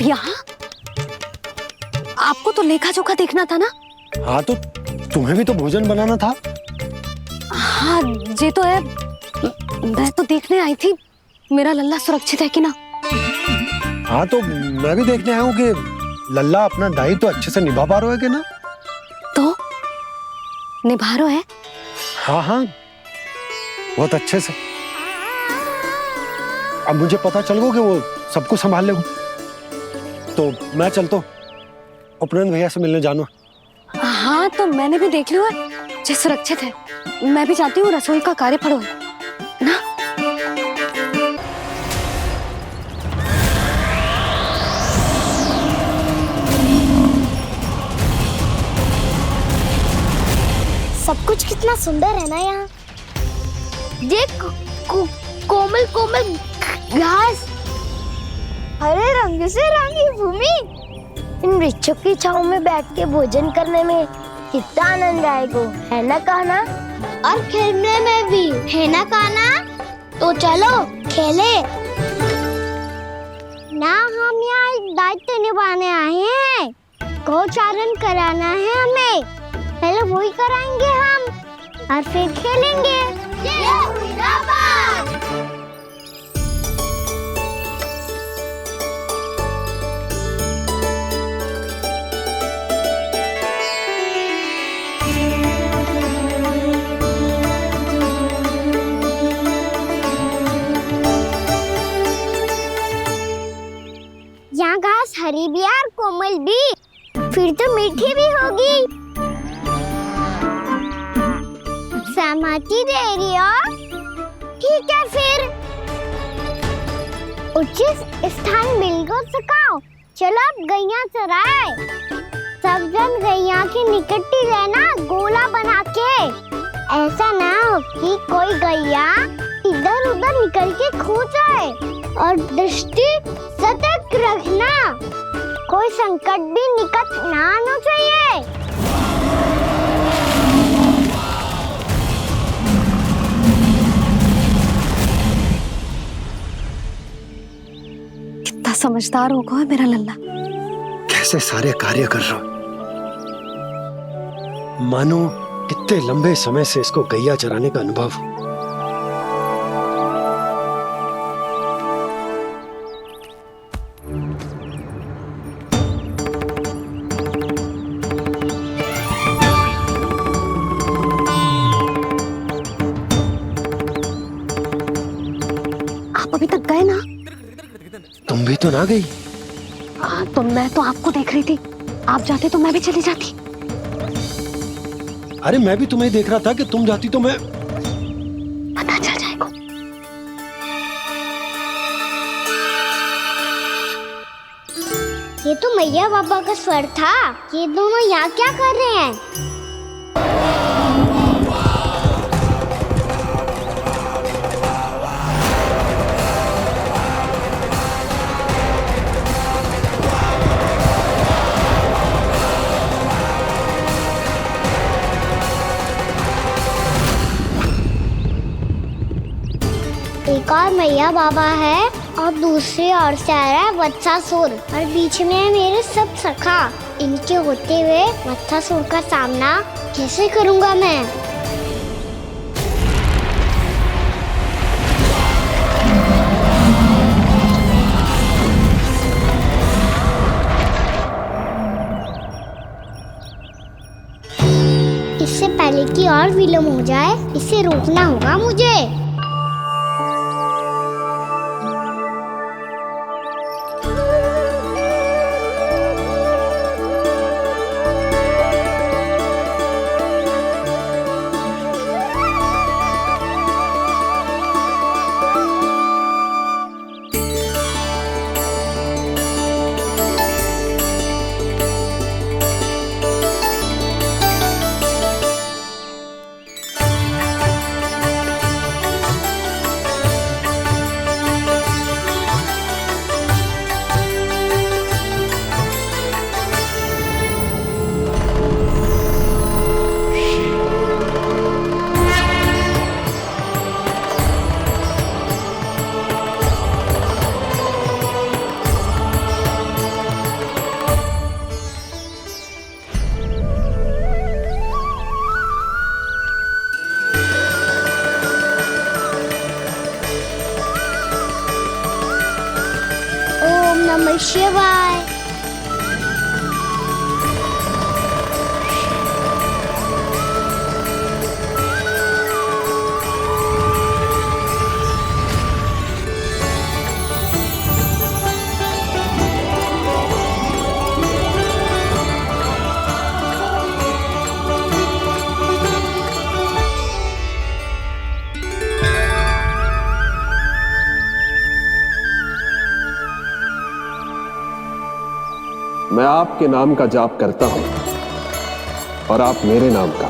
यहाँ? आपको तो लेखा जोखा देखना था ना। हाँ तो तुम्हें भी तो भोजन बनाना था। हाँ ये तो है, मैं तो देखने आई थी मेरा लल्ला सुरक्षित है कि ना। हाँ तो मैं भी देखने आया हूँ कि लल्ला अपना दायित्व तो अच्छे से निभा पा रहा है कि ना। तो निभा रहा है? हाँ हाँ बहुत अच्छे से। अब मुझे पता चल गया कि वो सब कुछ संभाल लेगा। तो मैं चलता हूँ, उपनंद भैया से मिलने जाना। हाँ तो मैंने भी देख लिया जो सुरक्षित है। मैं भी चाहती हूँ रसोई का कार्य पड़ो ना। सब कुछ कितना सुंदर है ना यहाँ। देख कोमल कोमल घास, हरे रंग से रंगी भूमि। इन वृक्षों की छांव में बैठ के भोजन करने में कितना आनंद आएगा, है ना कान्हा? और खेलने में भी, है ना कान्हा? तो चलो खेले ना। हम यहाँ एक दायित्व निभाने आए हैं, गौचारण कराना है हमें। पहले वही कराएंगे हम और फिर खेलेंगे। ये हुई ना बात। यहाँ घास हरी भी और कोमल भी, फिर तो मीठी भी होगी। सहमति दे रही हो? ठीक है फिर उचित स्थान बिल्कुल सुखाओ। चलो अब गैया चराए। सब जन गैया की निकटती रहना गोला बना के। ऐसा ना हो कि कोई गैया इधर उधर निकल के खो जाए। और दृष्टि सतर्क रखना, कोई संकट भी निकट ना आना चाहिए। कितना समझदार होगा मेरा लल्ला। कैसे सारे कार्य कर रहा हूँ, मानो कितने लंबे समय से इसको गैया चराने का अनुभव हो। आप अभी तक गए ना? तुम भी तो ना गई। तो मैं तो आपको देख रही थी, आप जाते तो मैं भी चली जाती। अरे मैं भी तुम्हें देख रहा था कि तुम जाती तो मैं। पता चल जाएगा। ये तो मैया बाबा का स्वर था। ये दोनों यहाँ क्या कर रहे हैं? एक और मैया बाबा है और दूसरी ओर से आ रहा है वत्सासुर और बीच में है मेरे सब सखा। इनके होते हुए वत्सासुर का सामना कैसे करूंगा मैं? इससे पहले कि और विलम्ब हो जाए, इसे रोकना होगा मुझे। नमः शिवाय। मैं आपके नाम का जाप करता हूं और आप मेरे नाम का।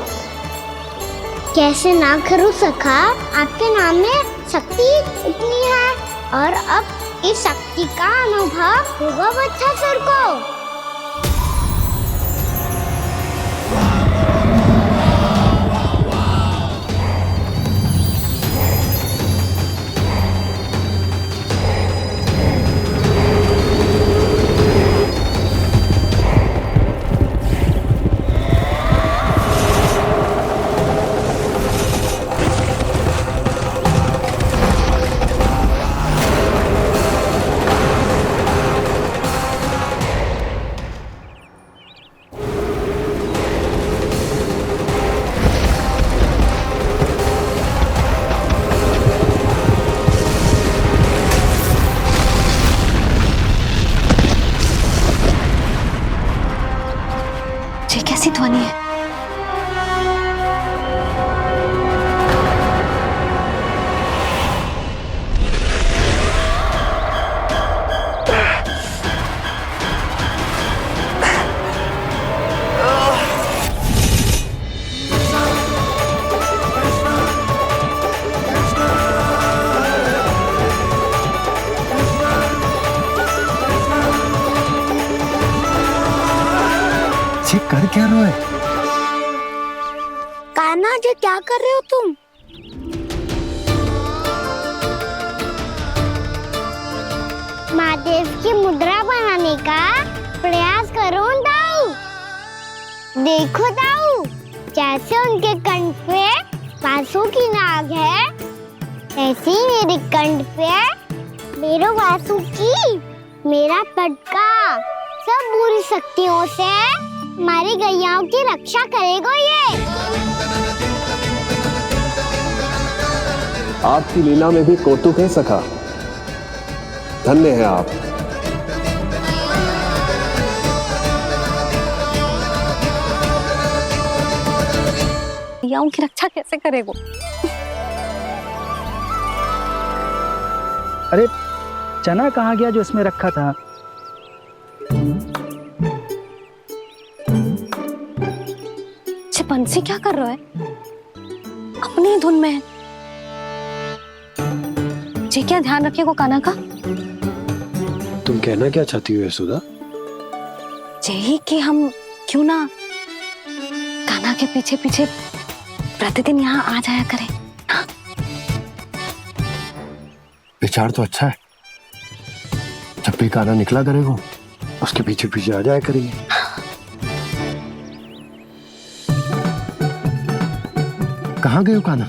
कैसे ना करूं सखा, आपके नाम में शक्ति इतनी है और अब इस शक्ति का अनुभव होगा बच्चासुर को। ये कैसी ध्वनि है? ये कर क्या रहे हो? कान्हा जी क्या कर रहे हो तुम? महादेव की मुद्रा बनाने का प्रयास करो दाऊ। देखो दाऊ, जैसे उनके कंठ पे बांसुरी की नाग है, ऐसे ही मेरे कंठ पे मेरो बांसुरी, मेरा पटका सब बुरी शक्तियों से हमारी गैयाओं की रक्षा करेगा ये। आपकी लीला में भी कौतुक है सखा, धन्य है आप। गैयाओं की रक्षा कैसे करेगा? अरे चना कहाँ गया जो इसमें रखा था? बंसी क्या कर रहा है? अपनी धुन में है। जी क्या ध्यान रखिएगा कान्हा का। तुम कहना क्या चाहती हो यशोदा? यही कि हम क्यों ना कान्हा के पीछे पीछे प्रतिदिन यहाँ आ जाया करें। हाँ? विचार तो अच्छा है। जब भी कान्हा निकला करेगा उसके पीछे पीछे आ जाया करेंगे। कहाँ गए हो कान्हा?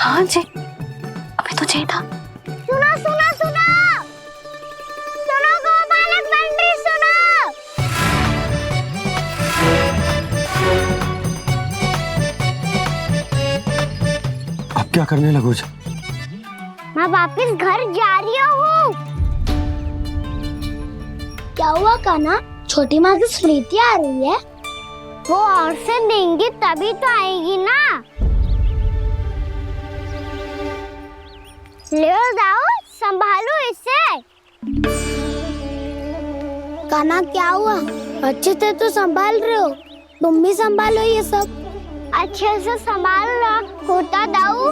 हाँ जी, अभी तो चाहिए था। सुनो सुनो सुनो सुनो गोपालक बंटी सुनो। अब क्या करने लगो? मैं वापस घर जा रही हूँ। क्या हुआ कान्हा? छोटी माँ की स्मृति आ रही है? वो और से देंगी तभी तो आएगी ना। ले जाओ, संभालो इसे। कान्हा क्या हुआ? अच्छे से तो संभाल रहे हो, तुम भी संभालो ये सब। अच्छे से संभाल लो होता दाऊ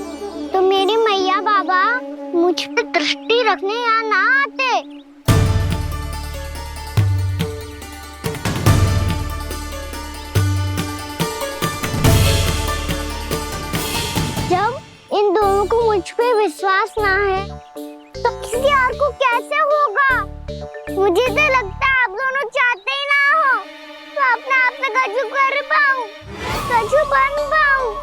तो मेरी मैया बाबा मुझ पे दृष्टि रखने यहाँ ना आते। जब इन दोनों को मुझ पे विश्वास ना है तो किसी और को कैसे होगा? मुझे तो लगता है आप दोनों चाहते ही ना हो तो अपने आप से गजू कर पाऊं, गजू बन पाऊं।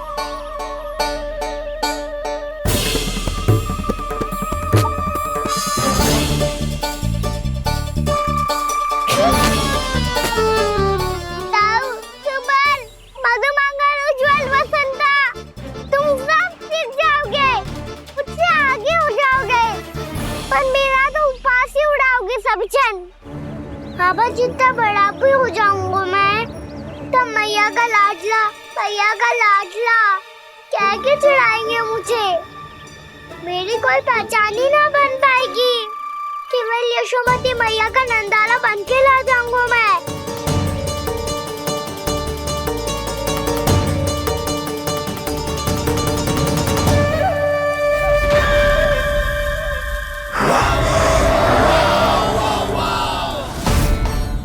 प्रभचन। बाबा जितना बड़ा भी हो जाऊंगा मैं, तब मैया का लाडला कह के चिढ़ाएंगे मुझे। मेरी कोई पहचान ही ना बन पाएगी। केवल यशोमती मैया का नंदाला बन के ला जाऊंगा मैं।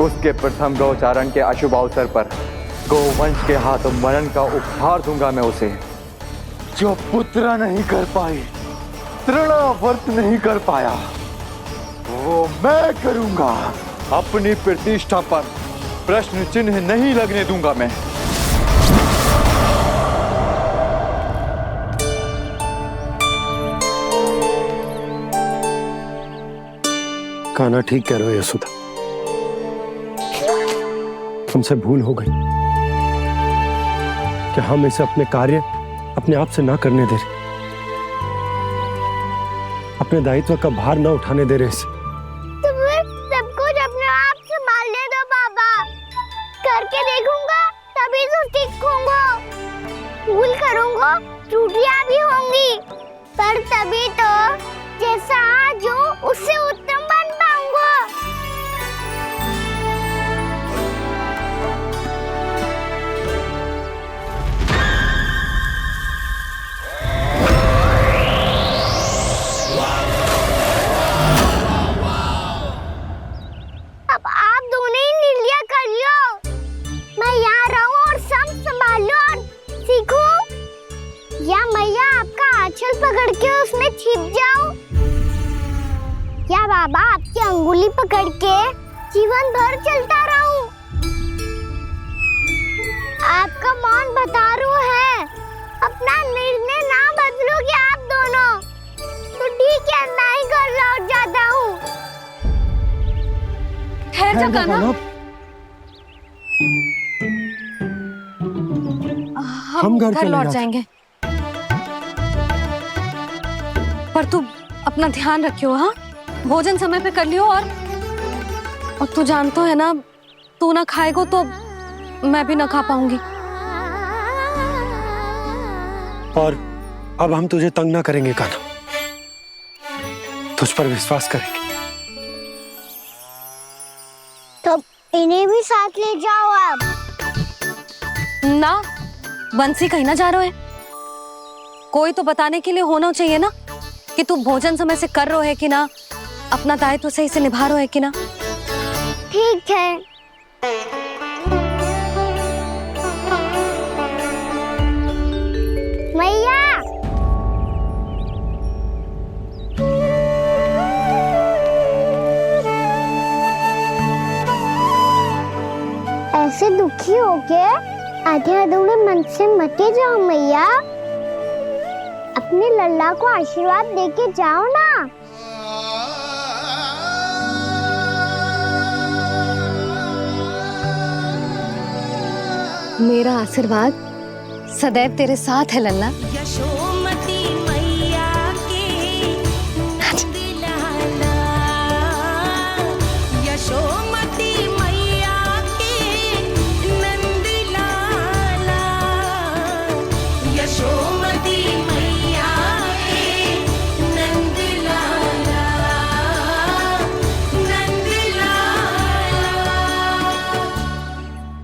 उसके प्रथम गौचारण के अशुभ अवसर पर गौवंश के हाथों मरण का उपहार दूंगा मैं उसे। जो पुत्र नहीं कर पाई, तृणावर्त नहीं कर पाया, वो मैं करूंगा। अपनी प्रतिष्ठा पर प्रश्न चिन्ह नहीं लगने दूंगा मैं। कान्हा ठीक कह रहे हो यशोदा, हमसे भूल हो गई कि हम इसे अपने कार्य अपने आप से ना करने दे रहे, अपने दायित्व का भार ना उठाने दे रहे इसे। तो फिर सब कुछ अपने आप संभालने दो बाबा। करके देखूंगा तभी तो सीखूंगा। भूल करूंगा, त्रुटियां भी होंगी, पर तभी तो जैसा आज हूं उससे उत्तम बन पाऊंगा। अब आप दोनों ही निर्णय कर लो। मैं यहाँ रहूं और सब संभालूं और सीखूं, या मैया आपका आंचल पकड़ के उसमें छिप जाऊं, या बाबा आपकी अंगुली पकड़ के जीवन भर चलता रहूं। आपका मौन बतारू है। अपना निर्णय ना बदलोगे आप दोनों तो ठीक है, मैं ही घर लौट जाता हूँ। ठहर जा कान्हा, हम घर लौट जाएंगे, पर तू अपना ध्यान रखियो। हाँ, भोजन समय पे कर लियो। और तू जानतो है ना, तू ना खाएगो तो मैं भी ना खा पाऊंगी। और अब हम तुझे तंग ना करेंगे कान्हा, तुझ पर विश्वास करेंगे। तो इन्हें भी साथ ले जाओ आप। ना, बंसी कहीं ना जा रहे है। कोई तो बताने के लिए होना चाहिए ना कि तू भोजन समय से कर रहे है कि ना, अपना दायित्व सही से निभा रहे है कि ना। ठीक है। मैया, ऐसे दुखी होके आधे अधूरे मन से मत जाओ मैया। अपने लल्ला को आशीर्वाद देके जाओ ना। मेरा आशीर्वाद सदैव तेरे साथ है लल्ला। यशोमती मैया के नंद लाला, यशोमती मैया के नंद लाला, यशोमती मैया के नंद लाला, नंद लाला।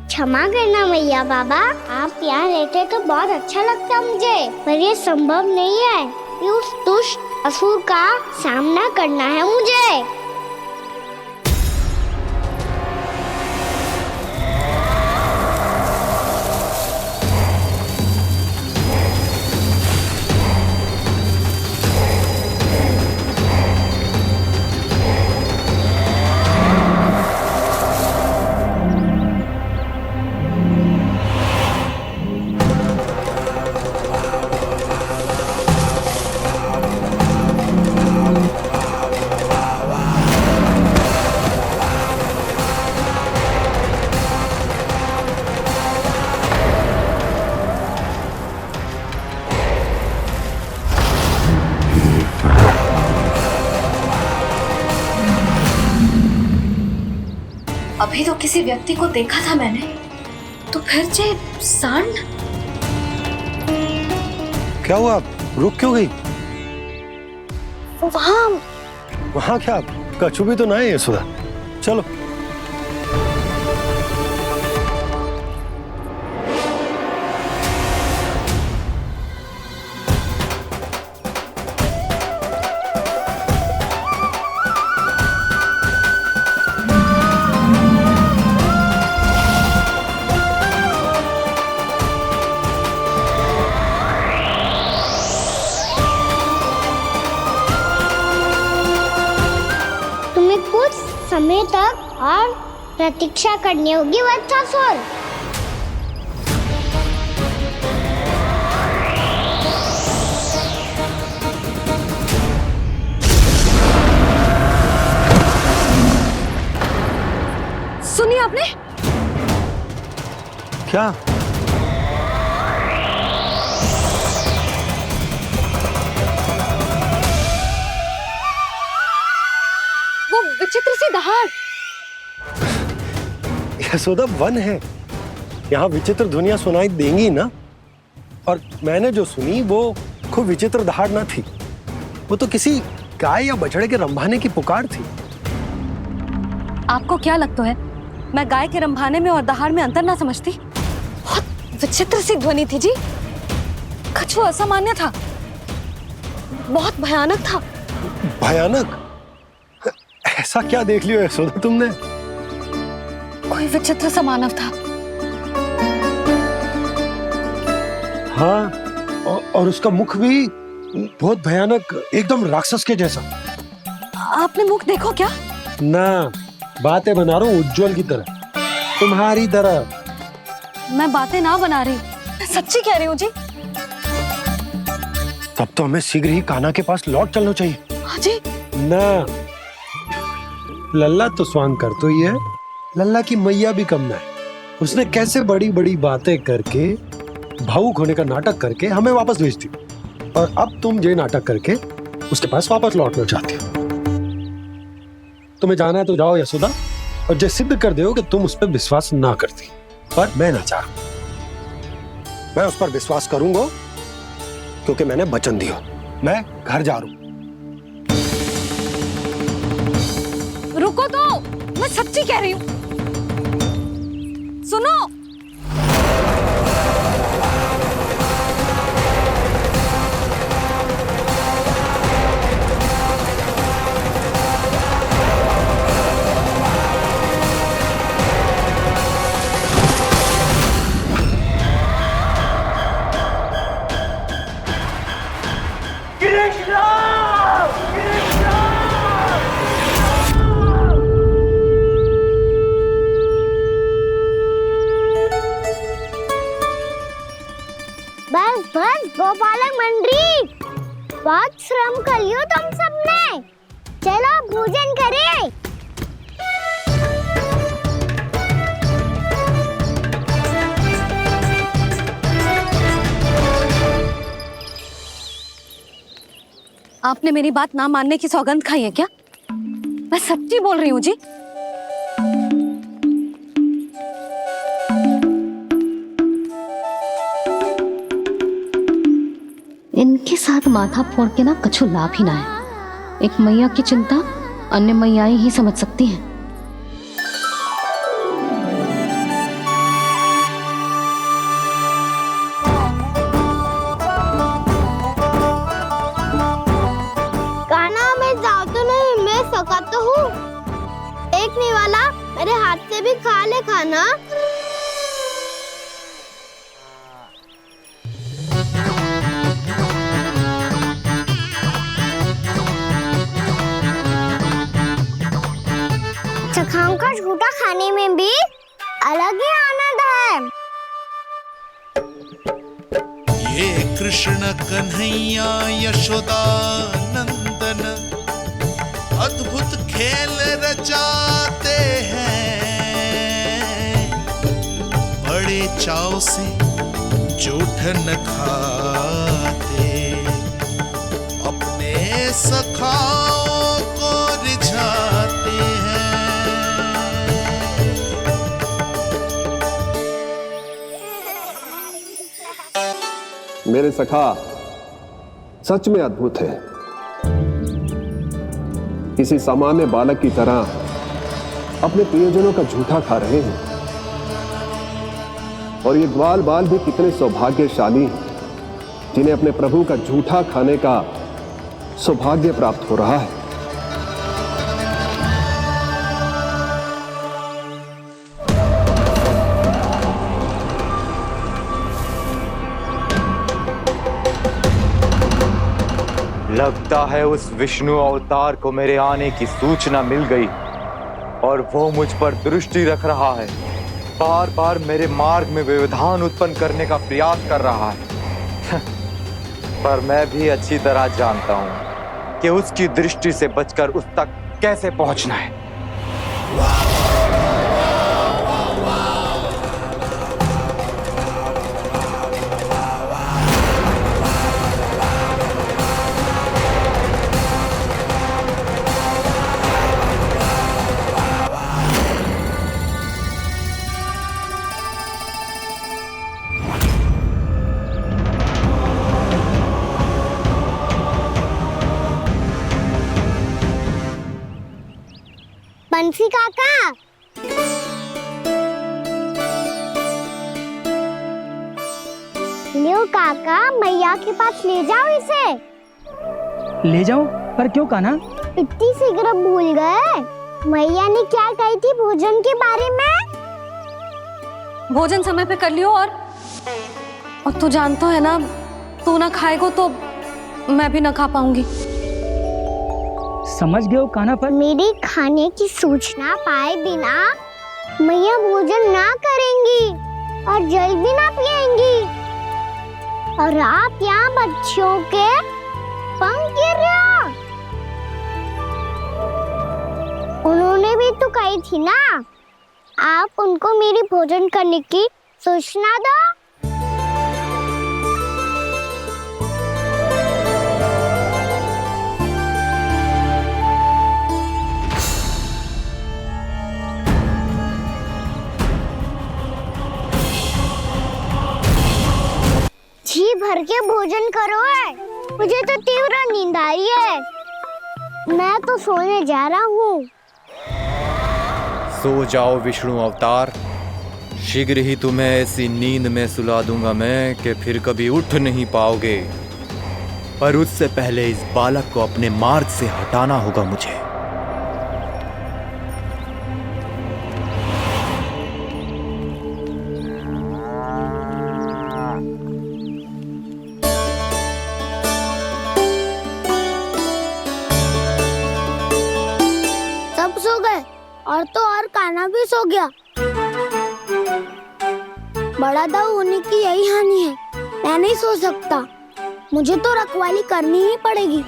क्षमा करना मैया बाबा, आप यहाँ रहते तो बहुत अच्छा लगता मुझे, पर ये संभव नहीं है। ये उस दुष्ट असुर का सामना करना है मुझे। अभी तो किसी व्यक्ति को देखा था मैंने, तो फिर जे सांड। क्या हुआ, रुक क्यों गई? वहाँ वहां क्या, कछु भी तो ना है यशोदा। चलो। तुम्हें कुछ समय तक और प्रतीक्षा करनी होगी वत्सासुर। सुनिए आपने? क्या? वो विचित्र सी दहाड़। यशोदा, वन है, यहाँ विचित्र ध्वनियां सुनाई देंगी ना। और मैंने जो सुनी वो खूब विचित्र दहाड़ ना थी, वो तो किसी गाय या बछड़े के रंभाने की पुकार थी। आपको क्या लगता है मैं गाय के रंभाने में और दहाड़ में अंतर ना समझती? बहुत विचित्र सी ध्वनि थी जी, कुछ वो असामान्य था, बहुत भयानक था। भयानक? ऐसा क्या देख लियो यशोदा तुमने? कोई विचित्र सा मानव था। हाँ, और उसका मुख भी बहुत भयानक, एकदम राक्षस के जैसा। आपने मुख देखो क्या? ना, बातें बना रहा हूँ उज्जवल की तरह, तुम्हारी तरह। मैं बातें ना बना रही, मैं सच्ची कह रही हूँ जी। तब तो हमें शीघ्र ही कान्हा के पास लौट चलना चाहिए। हाँ जी। ना, लल्ला तो स्वांग कर तो ही है, लल्ला की मैया भी कम ना है। उसने कैसे बड़ी बड़ी बातें करके, भावुक होने का नाटक करके हमें वापस भेज दी, और अब तुम ये नाटक करके उसके पास वापस लौटना चाहती हो। तुम्हें जाना है तो जाओ यशोदा, और जो सिद्ध कर दो कि तुम उस पर विश्वास ना करती। पर मैं ना चाह, मैं उस पर विश्वास करूंगा क्योंकि मैंने वचन दिया। मैं घर जा रहा हूं। रुको तो, मैं सच्ची कह रही हूँ। सुनो। बस बस गोपालक मंडली, बहुत श्रम कर लियो तुम सबने। चलो भोजन करें। आपने मेरी बात ना मानने की सौगंध खाई है क्या? मैं सच्ची बोल रही हूँ जी। इनके साथ माथा फोड़ के ना कछु लाभ ही ना है। एक मैया की चिंता अन्य मैयाएं ही समझ सकती हैं। कान्हा, मैं जाओ तो नहीं, मैं सका तो हूँ। देखने वाला मेरे हाथ से भी खा ले खाना। चखाओं का झूठा खाने में भी अलग ही आनंद है। ये कृष्ण कन्हैया यशोदा नंदन अद्भुत खेल रचाते हैं, बड़े चाव से जूठ न खाते, अपने सखाओं को रिझाते हैं। मेरे सखा सच में अद्भुत है। किसी सामान्य बालक की तरह अपने प्रियजनों का झूठा खा रहे हैं। और ये ग्वाल बाल भी कितने सौभाग्यशाली हैं जिन्हें अपने प्रभु का झूठा खाने का सौभाग्य प्राप्त हो रहा है। लगता है उस विष्णु अवतार को मेरे आने की सूचना मिल गई और वो मुझ पर दृष्टि रख रहा है। बार बार मेरे मार्ग में व्यवधान उत्पन्न करने का प्रयास कर रहा है। पर मैं भी अच्छी तरह जानता हूं कि उसकी दृष्टि से बचकर उस तक कैसे पहुंचना है। बंसी काका, लियो काका, मैया के पास ले जाओ इसे। ले जाऊं? पर क्यों कान्हा? इतनी शीघ्र भूल गए? मैया ने क्या कही थी भोजन के बारे में? भोजन समय पे कर लियो। और तू जानता है ना, तू ना खाएगा तो मैं भी ना खा पाऊंगी। समझ गए हो कान्हा? पर मेरे खाने की सूचना पाए बिना मैया भोजन ना करेंगी और जल भी ना पिएंगी। और आप यहाँ बच्चों के पंख गिर रहे हो। उन्होंने भी तो कही थी ना, आप उनको मेरी भोजन करने की सूचना दो। जी भर के भोजन करो है, मुझे तो तीव्र नींद आ रही है। मैं तो सोने जा रहा हूँ। सो जाओ विष्णु अवतार, शीघ्र ही तुम्हें ऐसी नींद में सुला दूंगा मैं कि फिर कभी उठ नहीं पाओगे। पर उससे पहले इस बालक को अपने मार्ग से हटाना होगा मुझे। सब सो गए और तो और कान्हा भी सो गया। बड़ा दाऊ होने की यही हानि है। मैं नहीं सो सकता, मुझे तो रखवाली करनी ही पड़ेगी।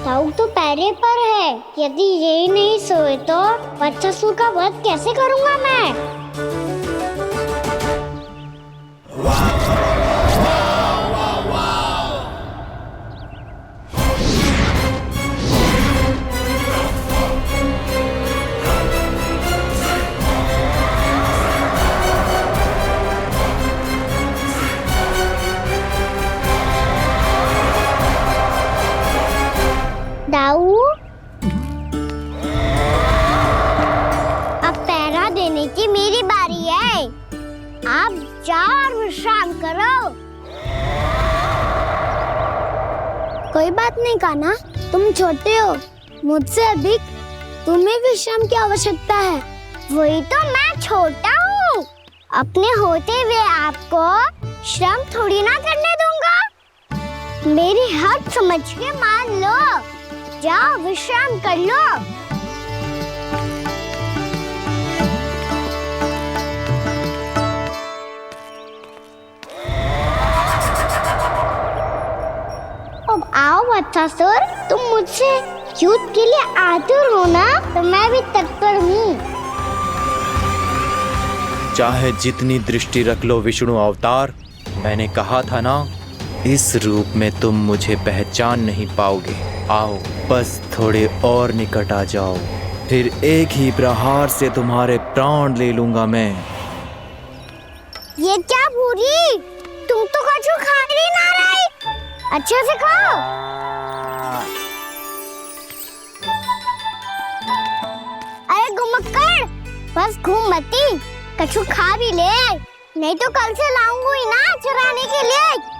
दाऊ तो पैरे पर है। यदि यही नहीं सोए तो बच्चासुर का वध कैसे करूंगा मैं? दाऊ, अब पहरा देने की मेरी बारी है। आप जाओ और विश्राम करो। कोई बात नहीं कान्हा, तुम छोटे हो, मुझसे अधिक तुम्हें विश्राम की आवश्यकता है। वही तो, मैं छोटा हूँ, अपने होते हुए आपको श्रम थोड़ी ना करने दूंगा। मेरी हद समझ के मान लो। जाओ विश्राम कर लो। अब आओ बच्चासुर, तुम मुझसे युद्ध के लिए आतुर हो ना, तो मैं भी तत्पर हूँ। चाहे जितनी दृष्टि रख लो विष्णु अवतार, मैंने कहा था ना, इस रूप में तुम मुझे पहचान नहीं पाओगे। आओ, बस थोड़े और निकट आ जाओ, फिर एक ही प्रहार से तुम्हारे प्राण ले लूंगा मैं। ये क्या भूरी, तुम तो कछु खा ही ना रही, अच्छे से खाओ। अरे घुमक्कड़, बस घूम मती, कछु खा भी ले, नहीं तो कल से लाऊंगी ही ना चुराने के लिए।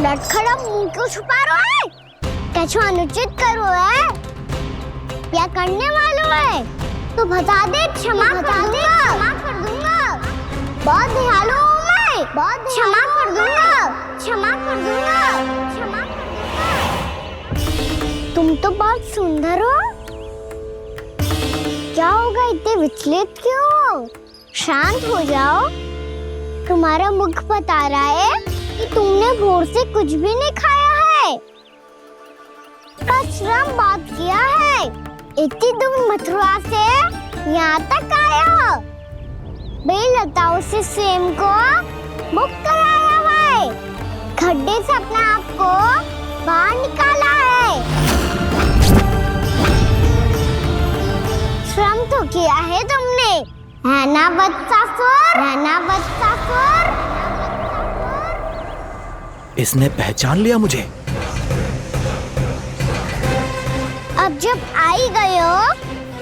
लटखड़ा मुंह क्यों छुपा रहा है? कछु अनुचित करो है या करने वालों है तो बता दे, क्षमा कर दूंगा। बहुत दयालु हूँ मैं, बहुत क्षमा कर दूंगा। तुम तो बहुत सुंदर हो, क्या होगा, इतने विचलित क्यों हो? शांत हो जाओ, तुम्हारा मुख बता रहा है कि तुमने भोर से कुछ भी नहीं खाया है, श्रम बहुत किया है, इतनी दूर मथुरा से यहाँ तक आया हो, बेलताओं से स्वयं को मुक्त कराया हुआ है, खड्डे से अपने आप को बाहर निकाला है, श्रम तो किया है तुमने, है ना वत्सासुर? इसने पहचान लिया मुझे। अब जब आई गए हो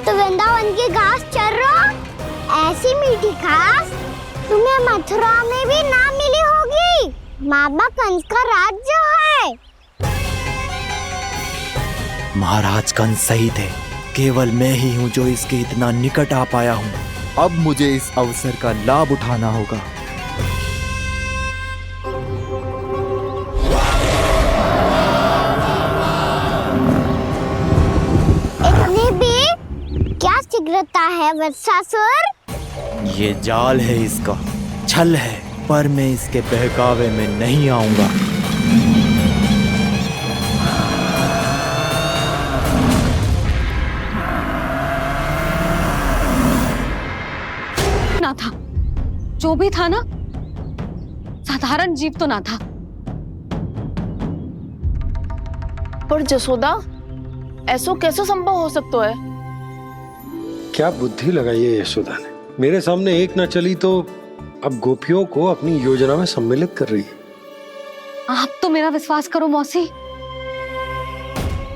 तो वृंदावन की घास चर रहो, ऐसी मीठी घास तुम्हें मथुरा में भी ना मिली होगी। मामा कंस का राज्य है। महाराज कंस सही थे, केवल मैं ही हूँ जो इसके इतना निकट आ पाया हूँ। अब मुझे इस अवसर का लाभ उठाना होगा। इतनी भी क्या शीघ्रता है वत्सासुर? ये जाल है इसका, छल है, पर मैं इसके बहकावे में नहीं आऊंगा। ना था, जो भी था ना, साधारण जीव तो ना था। पर जसोदा, ऐसो कैसे संभव हो सकता है? क्या बुद्धि लगाई है यशोदा ने, मेरे सामने एक ना चली तो अब गोपियों को अपनी योजना में सम्मिलित कर रही है। आप तो मेरा विश्वास करो मौसी,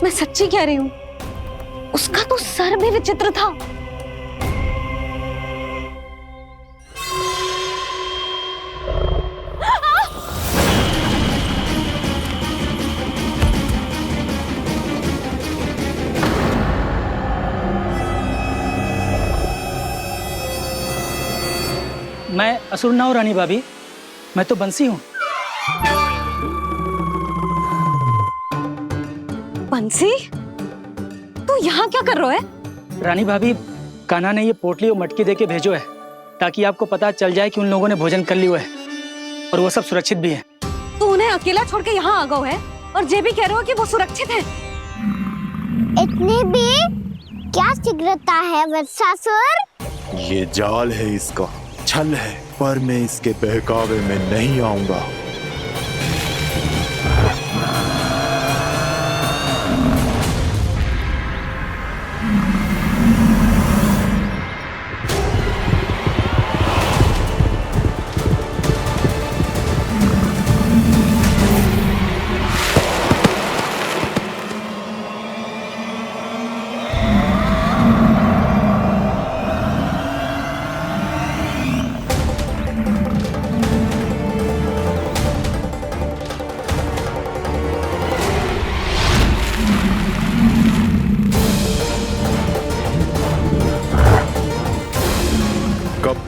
मैं सच्ची कह रही हूँ, उसका तो सर भी विचित्र था। मैं असुर ना हूँ रानी भाभी, मैं तो बंसी हूँ। बंसी, तू यहाँ क्या कर रहा है? रानी भाभी, कान्हा ने ये पोटली और मटकी देके भेजो है ताकि आपको पता चल जाए कि उन लोगों ने भोजन कर लिया है और वो सब सुरक्षित भी है। तू उन्हें अकेला छोड़ के यहाँ आ गया है और ये भी कह रहे हो कि वो सुरक्षित है। इतनी भी क्या शीघ्रता है वत्सासुर? ये जाल है इसका, छल है, पर मैं इसके बहकावे में नहीं आऊंगा।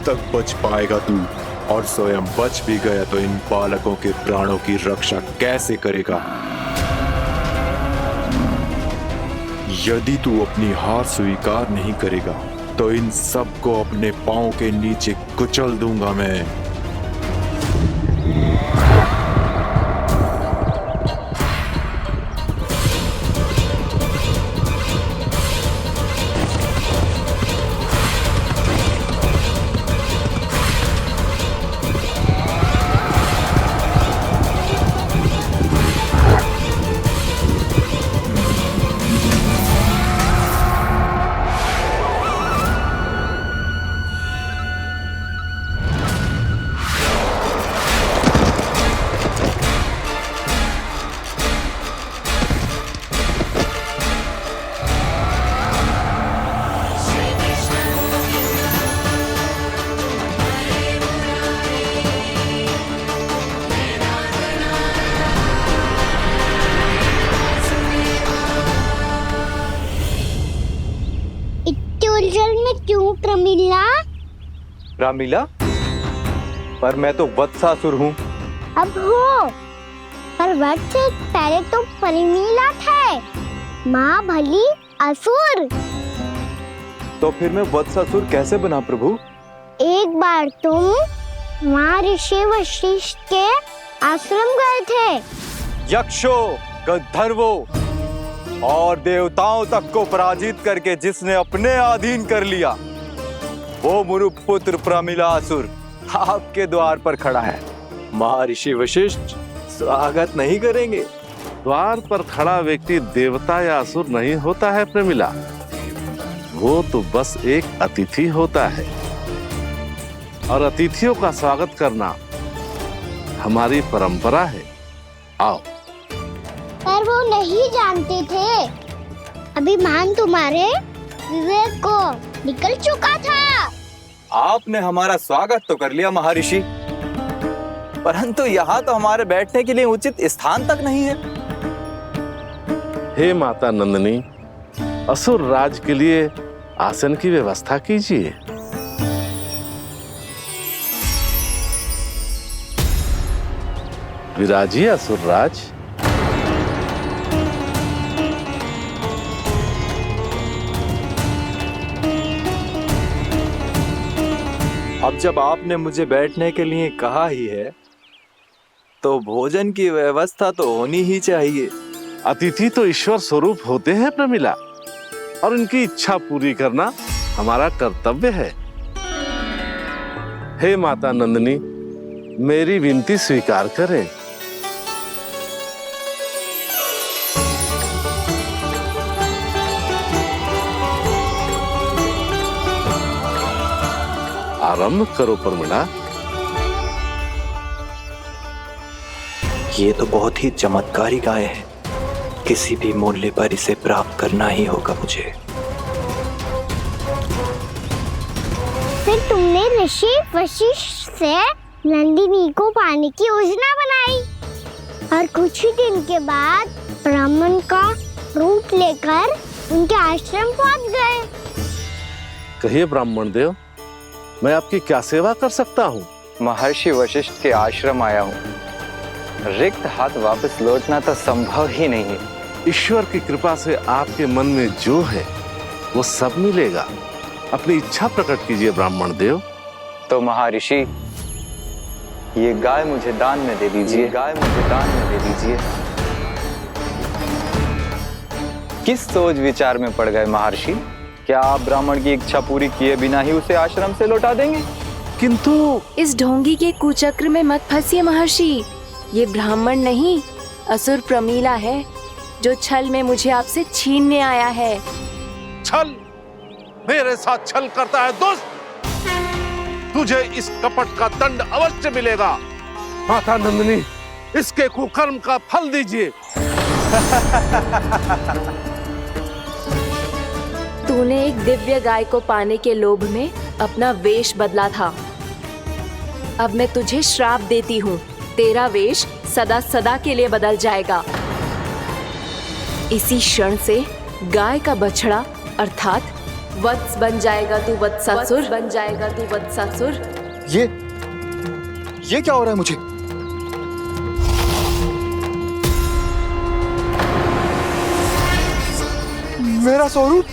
तक बच पाएगा तू, और स्वयं बच भी गया तो इन बालकों के प्राणों की रक्षा कैसे करेगा? यदि तू अपनी हार स्वीकार नहीं करेगा तो इन सबको अपने पांव के नीचे कुचल दूंगा मैं। उलझन में क्यों प्रमिला? रामीला, पर मैं तो वत्सासुर हूँ। अब हो, पर वट से पहले तो प्रमिला थे, माँ भली असुर। तो फिर मैं वत्सासुर कैसे बना प्रभु? एक बार तुम वहाँ ऋषि वशिष्ठ के आश्रम गए थे। यक्षो, गंधर्वो और देवताओं तक को पराजित करके जिसने अपने अधीन कर लिया, वो मुरुपुत्र प्रमिलासुर आपके द्वार पर खड़ा है। महर्षि वशिष्ठ स्वागत नहीं करेंगे? द्वार पर खड़ा व्यक्ति देवता या असुर नहीं होता है प्रमिला, वो तो बस एक अतिथि होता है, और अतिथियों का स्वागत करना हमारी परंपरा है। आओ। पर वो नहीं जानते थे, अभिमान तुम्हारे विवेक को निकल चुका था। आपने हमारा स्वागत तो कर लिया महर्षि, परंतु यहाँ तो हमारे बैठने के लिए उचित स्थान तक नहीं है। हे माता नंदिनी, असुर राज के लिए आसन की व्यवस्था कीजिए। विराजिए असुर राज। अब जब आपने मुझे बैठने के लिए कहा ही है, तो भोजन की व्यवस्था तो होनी ही चाहिए। अतिथि तो ईश्वर स्वरूप होते हैं प्रमिला, और उनकी इच्छा पूरी करना हमारा कर्तव्य है। हे माता नंदिनी, मेरी विनती स्वीकार करें। आरंभ करो प्रमिला। ये तो बहुत ही चमत्कारी गाय है, किसी भी मूल्य पर इसे प्राप्त करना ही होगा मुझे। फिर तुमने ऋषि वशिष्ठ से नंदिनी को पाने की योजना बनाई, और कुछ ही दिन के बाद ब्राह्मण का रूप लेकर उनके आश्रम पहुंच गए। कहिए ब्राह्मण देव, मैं आपकी क्या सेवा कर सकता हूँ? महर्षि वशिष्ठ के आश्रम आया हूँ। रिक्त हाथ वापस लौटना तो संभव ही नहीं है। ईश्वर की कृपा से आपके मन में जो है वो सब मिलेगा। अपनी इच्छा प्रकट कीजिए ब्राह्मण देव। तो महर्षि, ये गाय मुझे दान में दे दीजिए। गाय मुझे दान में दे दीजिए। किस सोच विचार में पड़ गए महर्षि? क्या आप ब्राह्मण की इच्छा पूरी किए बिना ही उसे आश्रम से लौटा देंगे? किंतु इस ढोंगी के कुचक्र में मत फंसिए महर्षि। ये ब्राह्मण नहीं, असुर प्रमिला है, जो छल में मुझे आपसे छीनने आया है। छल? मेरे साथ छल करता है दुष्ट? तुझे इस कपट का दंड अवश्य मिलेगा। माता नंदिनी, इसके कुकर्म का फल दीजिए। तूने एक दिव्य गाय को पाने के लोभ में अपना वेश बदला था। अब मैं तुझे श्राप देती हूँ, तेरा वेश सदा सदा के लिए बदल जाएगा। इसी क्षण से गाय का बछड़ा अर्थात वत्स बन जाएगा तू वत्सासुर। बन जाएगा तू वत्सासुर। ये क्या हो रहा है मुझे? मेरा स्वरूप?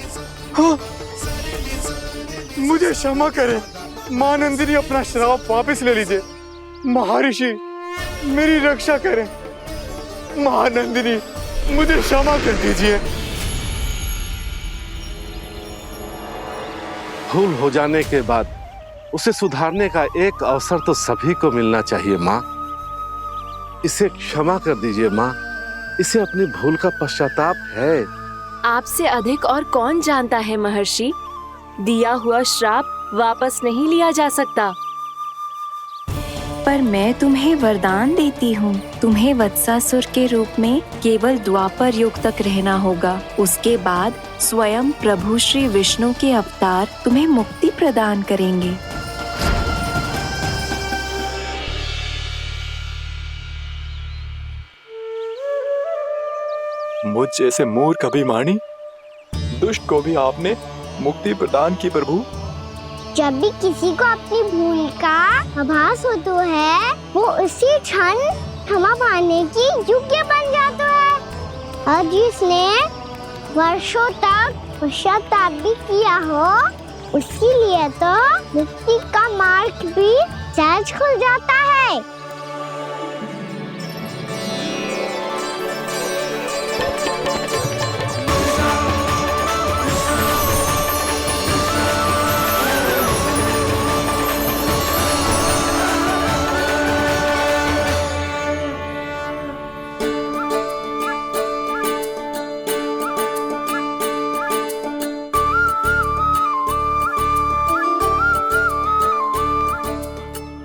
हाँ। मुझे क्षमा करें मां नंदिनी, अपना श्राप वापस ले लीजिए। महर्षि, मेरी रक्षा करें। मां नंदिनी, मुझे क्षमा कर दीजिए। भूल हो जाने के बाद उसे सुधारने का एक अवसर तो सभी को मिलना चाहिए माँ। इसे क्षमा कर दीजिए माँ, इसे अपनी भूल का पश्चाताप है। आपसे अधिक और कौन जानता है महर्षि, दिया हुआ श्राप वापस नहीं लिया जा सकता। पर मैं तुम्हें वरदान देती हूँ, तुम्हें वत्सासुर के रूप में केवल द्वापर युग तक रहना होगा। उसके बाद स्वयं प्रभु श्री विष्णु के अवतार तुम्हें मुक्ति प्रदान करेंगे। मुझ जैसे मूर्ख अभिमानी दुष्ट को भी आपने मुक्ति प्रदान की प्रभु। जब भी किसी को अपनी भूल का आभास होता है, वो उसी क्षण क्षमा पाने की योग्य बन जाता है। और जिसने वर्षों तक पश्चाताप भी किया हो, उसके लिए तो मुक्ति का मार्ग भी सहज खुल जाता है।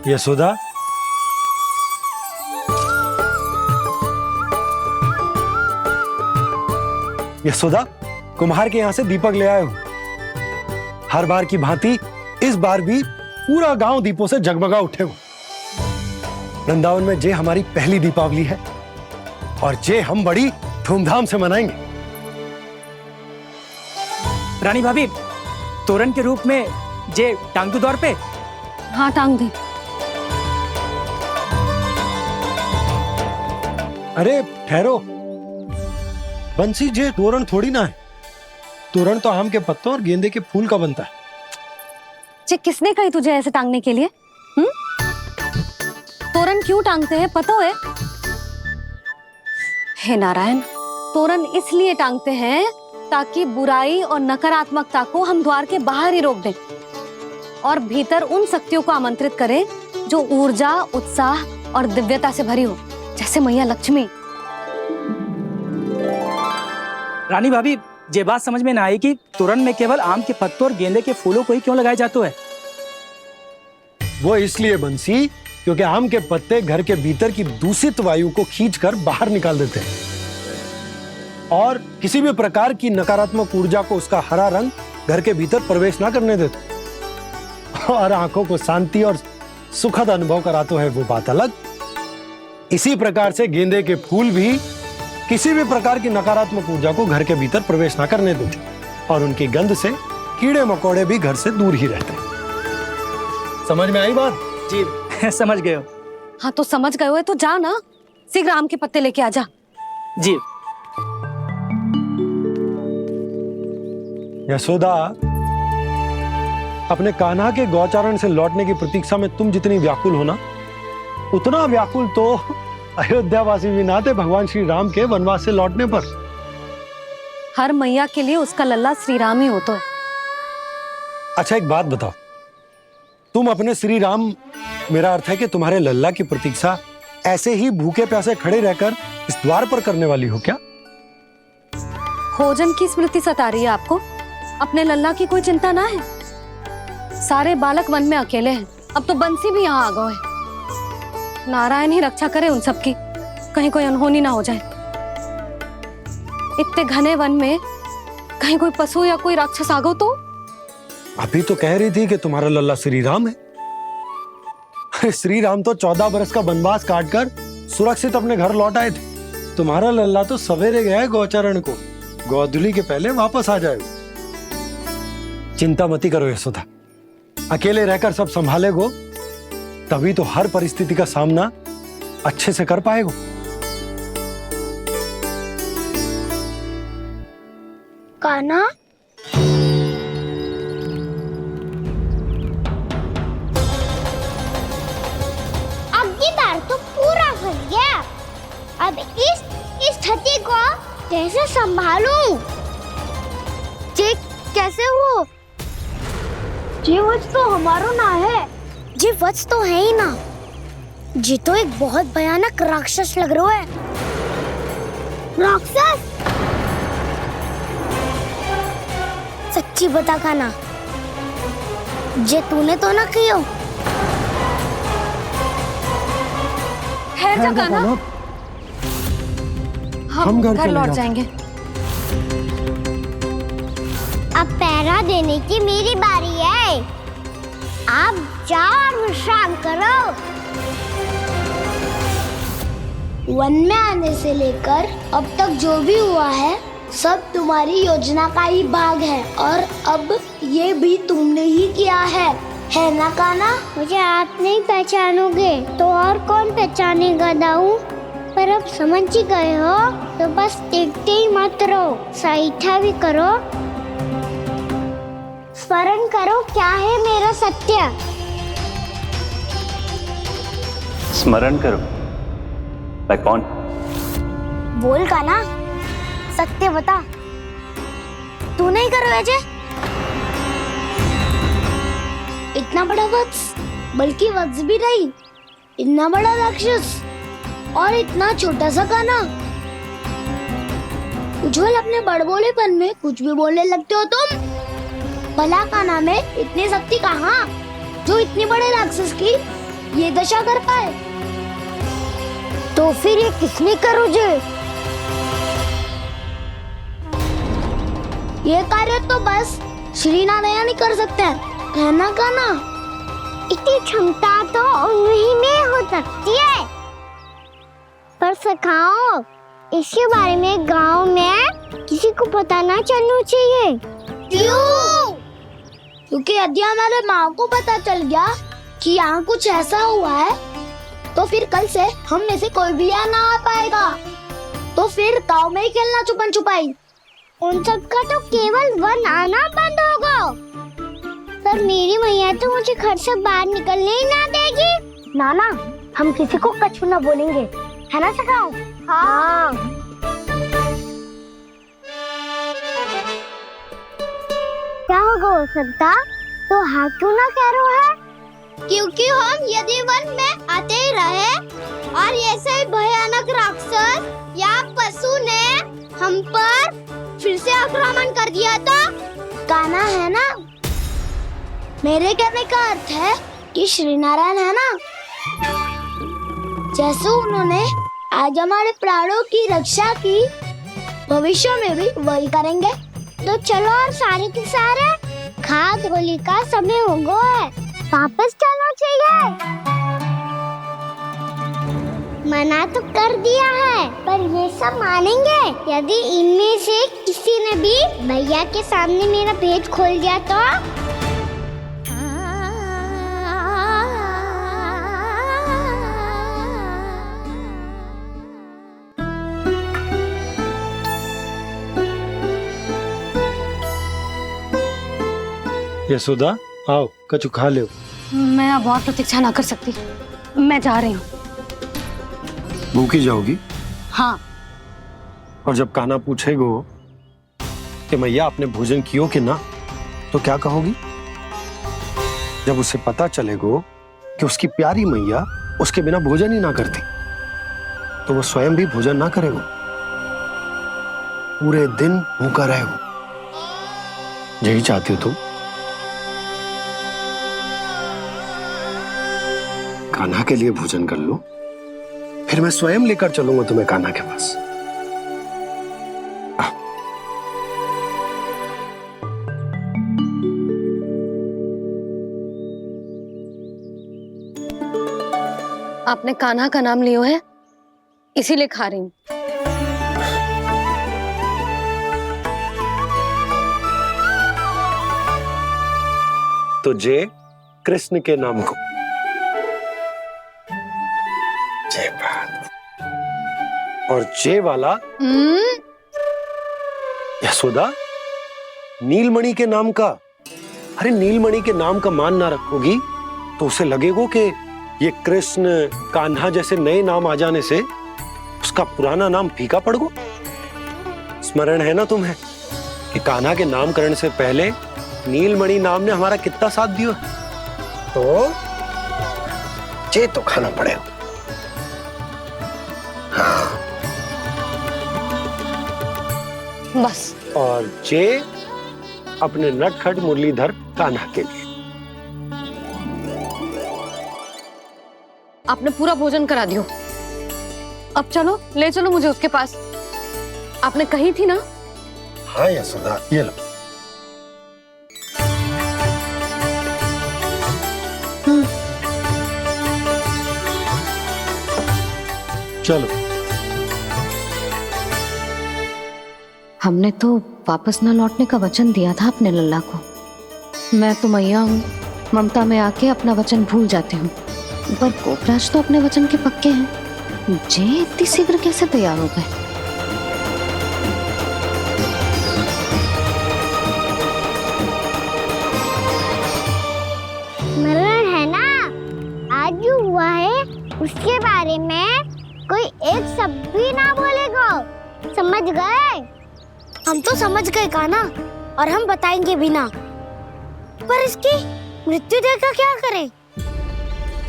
यशोदा, यशोदा, कुम्हार के यहाँ से दीपक ले आए हूं। हर बार की भांति इस बार भी पूरा गांव दीपों से जगमगा उठे हो। वृंदावन में जे हमारी पहली दीपावली है और जे हम बड़ी धूमधाम से मनाएंगे। रानी भाभी, तोरण के रूप में जे टांग दो द्वार पे। हाँ, टांग दे। अरे ठहरो, बंसी, जे तोरण थोड़ी ना है। तोरण तो आम के पत्तों और गेंदे के फूल का बनता है। जे किसने कही तुझे ऐसे टांगने के लिए? तोरण क्यों टांगते हैं पता है? हे नारायण, तोरण इसलिए टांगते हैं ताकि बुराई और नकारात्मकता को हम द्वार के बाहर ही रोक दें और भीतर उन शक्तियों को आमंत्रित करें जो ऊर्जा, उत्साह और दिव्यता से भरी हो, जैसे मैया लक्ष्मी। रानी भाभी, ये बात समझ में ना आई कि तोरण में केवल आम के पत्तों और गेंदे के फूलों को ही क्यों लगाया जाता है? वो इसलिए बंसी, क्योंकि आम के पत्ते घर के भीतर की दूषित वायु को खींचकर बाहर निकाल देते हैं और किसी भी प्रकार की नकारात्मक ऊर्जा को उसका हरा रंग घर के भीतर प्रवेश ना करने देते और आंखों को शांति और सुखद अनुभव कराता है, वो बात अलग। इसी प्रकार से गेंदे के फूल भी किसी भी प्रकार की नकारात्मक ऊर्जा को घर के भीतर प्रवेश ना करने देते और उनकी गंध से कीड़े मकोड़े भी घर से दूर ही रहते हैं। समझ में आई बात? जी, समझ गए हो। हाँ, तो समझ गए हो तो जा ना, शीघ्र आम के पत्ते लेके आ जा। जी। यशोदा, अपने कान्हा के गौचारण से लौटने की प्रतीक्षा में तुम जितनी व्याकुल हो ना, उतना व्याकुल तो अयोध्यावासी भी ना थे भगवान श्री राम के वनवास से लौटने पर। हर मैया के लिए उसका लल्ला श्री राम ही होता है। अच्छा, एक बात बताओ, तुम अपने श्री राम, मेरा अर्थ है कि तुम्हारे लल्ला की प्रतीक्षा ऐसे ही भूखे प्यासे खड़े रहकर इस द्वार पर करने वाली हो क्या? भोजन की स्मृति सता रही है आपको? अपने लल्ला की कोई चिंता ना है। सारे बालक वन में अकेले हैं, अब तो बंसी भी यहाँ आ गए हैं। नारायण ही रक्षा करे उन सबकी, कहीं कोई अनहोनी ना हो जाए। इतने घने वन में कहीं कोई पशु या कोई राक्षस आ गो तो? अभी तो कह रही थी कि तुम्हारा लल्ला श्री राम है। श्री राम तो 14 बरस का वनवास काटकर सुरक्षित अपने घर लौट आए थे। तुम्हारा लल्ला तो सवेरे गया है गौचरण को, गोधूली के पहले वापस आ जाएगा। चिंता मती करो यशोदा, अकेले रहकर सब संभालेगो तभी तो हर परिस्थिति का सामना अच्छे से कर पाएगो। कान्हा, अब की बार तो पूरा फंस गया। अब इस स्थिति को कैसे संभालूं? ये कैसे हो? ये वच तो हमारो ना है। ये वच तो है ही ना। ये तो एक बहुत भयानक राक्षस लग रहा है। राक्षस? सच्ची बता कान्हा, ये तूने तो ना कियो? है जा कान्हा, हम घर लौट जाएंगे। अब पहरा देने की मेरी बारी है। आप जाओ और विश्राम करो। वन में आने से लेकर अब तक जो भी हुआ है सब तुम्हारी योजना का ही भाग है और अब ये भी तुमने ही किया है ना कान्हा? मुझे आप नहीं पहचानोगे तो और कौन पहचानेगा दाऊ? पर अब समझ ही गए हो तो बस देखते ही मत रहो, सईठा भी करो, स्मरण करो क्या है मेरा सत्य। स्मरण करो? मैं कौन? बोल कान्हा, सत्य बता। तू नहीं करो अजय? इतना बड़ा वत्स, बल्कि वत्स भी नहीं, इतना बड़ा राक्षस और इतना छोटा सा कान्हा। उज्जवल अपने बड़बोलेपन में कुछ भी बोलने लगते हो तुम। भला कान्हा में इतनी शक्ति कहाँ जो इतने बड़े राक्षस की ये दशा कर पाए? तो फिर ये किसने करो जे? ये कार्य तो बस श्री नारायण ही कर सकते हैं, है ना कान्हा? इतनी क्षमता तो उन्हीं में हो सकती है, पर सखाओ इसके बारे में गांव में किसी को पता ना चलना चाहिए। क्यों? क्योंकि यदि हमारे माँ को पता चल गया कि यहाँ कुछ ऐसा हुआ है तो फिर कल से हम में से कोई भी यहाँ ना आ पाएगा, तो फिर गांव में ही खेलना छुपन छुपाई। उन सबका तो केवल वन आना बंद होगा, पर मेरी मैया तो मुझे घर से बाहर निकलने ही ना देगी। नाना, हम किसी को कछु ना बोलेंगे, है ना सखाओ? हाँ। क्या होगा हो सकता? तो हाँ क्यों ना कह रहा है? क्योंकि हम यदि वन में आते ही रहे और ऐसे भयानक राक्षस या पशु ने हम पर फिर से आक्रमण कर दिया तो कान्हा, है ना? मेरे कहने का अर्थ है कि श्री नारायण है ना, जैसे उन्होंने आज हमारे प्राणों की रक्षा की, भविष्य में भी वही करेंगे। तो चलो और सारे के सारे खाद होली का समय हो गया है, वापस चलना चाहिए। मना तो कर दिया है, पर ये सब मानेंगे यदि इनमें से किसी ने भी भैया के सामने मेरा पेट खोल दिया तो? यशोदा, आओ कछु खा लो। मैं अब और प्रतीक्षा ना कर सकती, मैं जा रही हूँ। भूखी जाओगी? हाँ। और जब कान्हा पूछेगो कि मैया आपने भोजन कियो कि ना, तो क्या कहोगी? जब उसे पता चलेगो कि उसकी प्यारी मैया उसके बिना भोजन ही ना करती, तो वो स्वयं भी भोजन ना करेगो, पूरे दिन भूखा रहेगो। यही चाहती हो तुम? कान्हा के लिए भोजन कर लो, फिर मैं स्वयं लेकर चलूंगा तुम्हें कान्हा के पास। आपने कान्हा का नाम लियो है, इसीलिए खा रही हूँ। तो जय कृष्ण के नाम को। जय बात। और जय वाला यशोदा, नीलमणि के नाम का। अरे नीलमणि के नाम का मान ना रखोगी तो उसे लगेगा कि ये कृष्ण कान्हा जैसे नए नाम आ जाने से उसका पुराना नाम फीका पड़ गो। स्मरण है ना तुम्हें कि कान्हा के नामकरण से पहले नीलमणि नाम ने हमारा कितना साथ दिया? तो जे तो खाना पड़ेगा। हाँ। बस। और जे अपने नटखट मुरलीधर कान्हा के लिए। आपने पूरा भोजन करा दियो, अब चलो, ले चलो मुझे उसके पास। आपने कही थी ना? हाँ यशोदा, ये लो। चलो। हमने तो वापस न लौटने का वचन दिया था अपने लल्ला को। मैं तो मैया हूँ, ममता में आके अपना वचन भूल जाती हूँ, पर गोपराज तो अपने वचन के पक्के हैं। जे इतनी शीघ्र कैसे तैयार हो गए? मरण है ना, आज जो हुआ है उसके बारे में कोई एक शब्द भी ना बोलेगा, समझ गए? हम तो समझ गए कान्हा, और हम बताएंगे भी ना। पर इसकी मृत्यु देखकर क्या करें?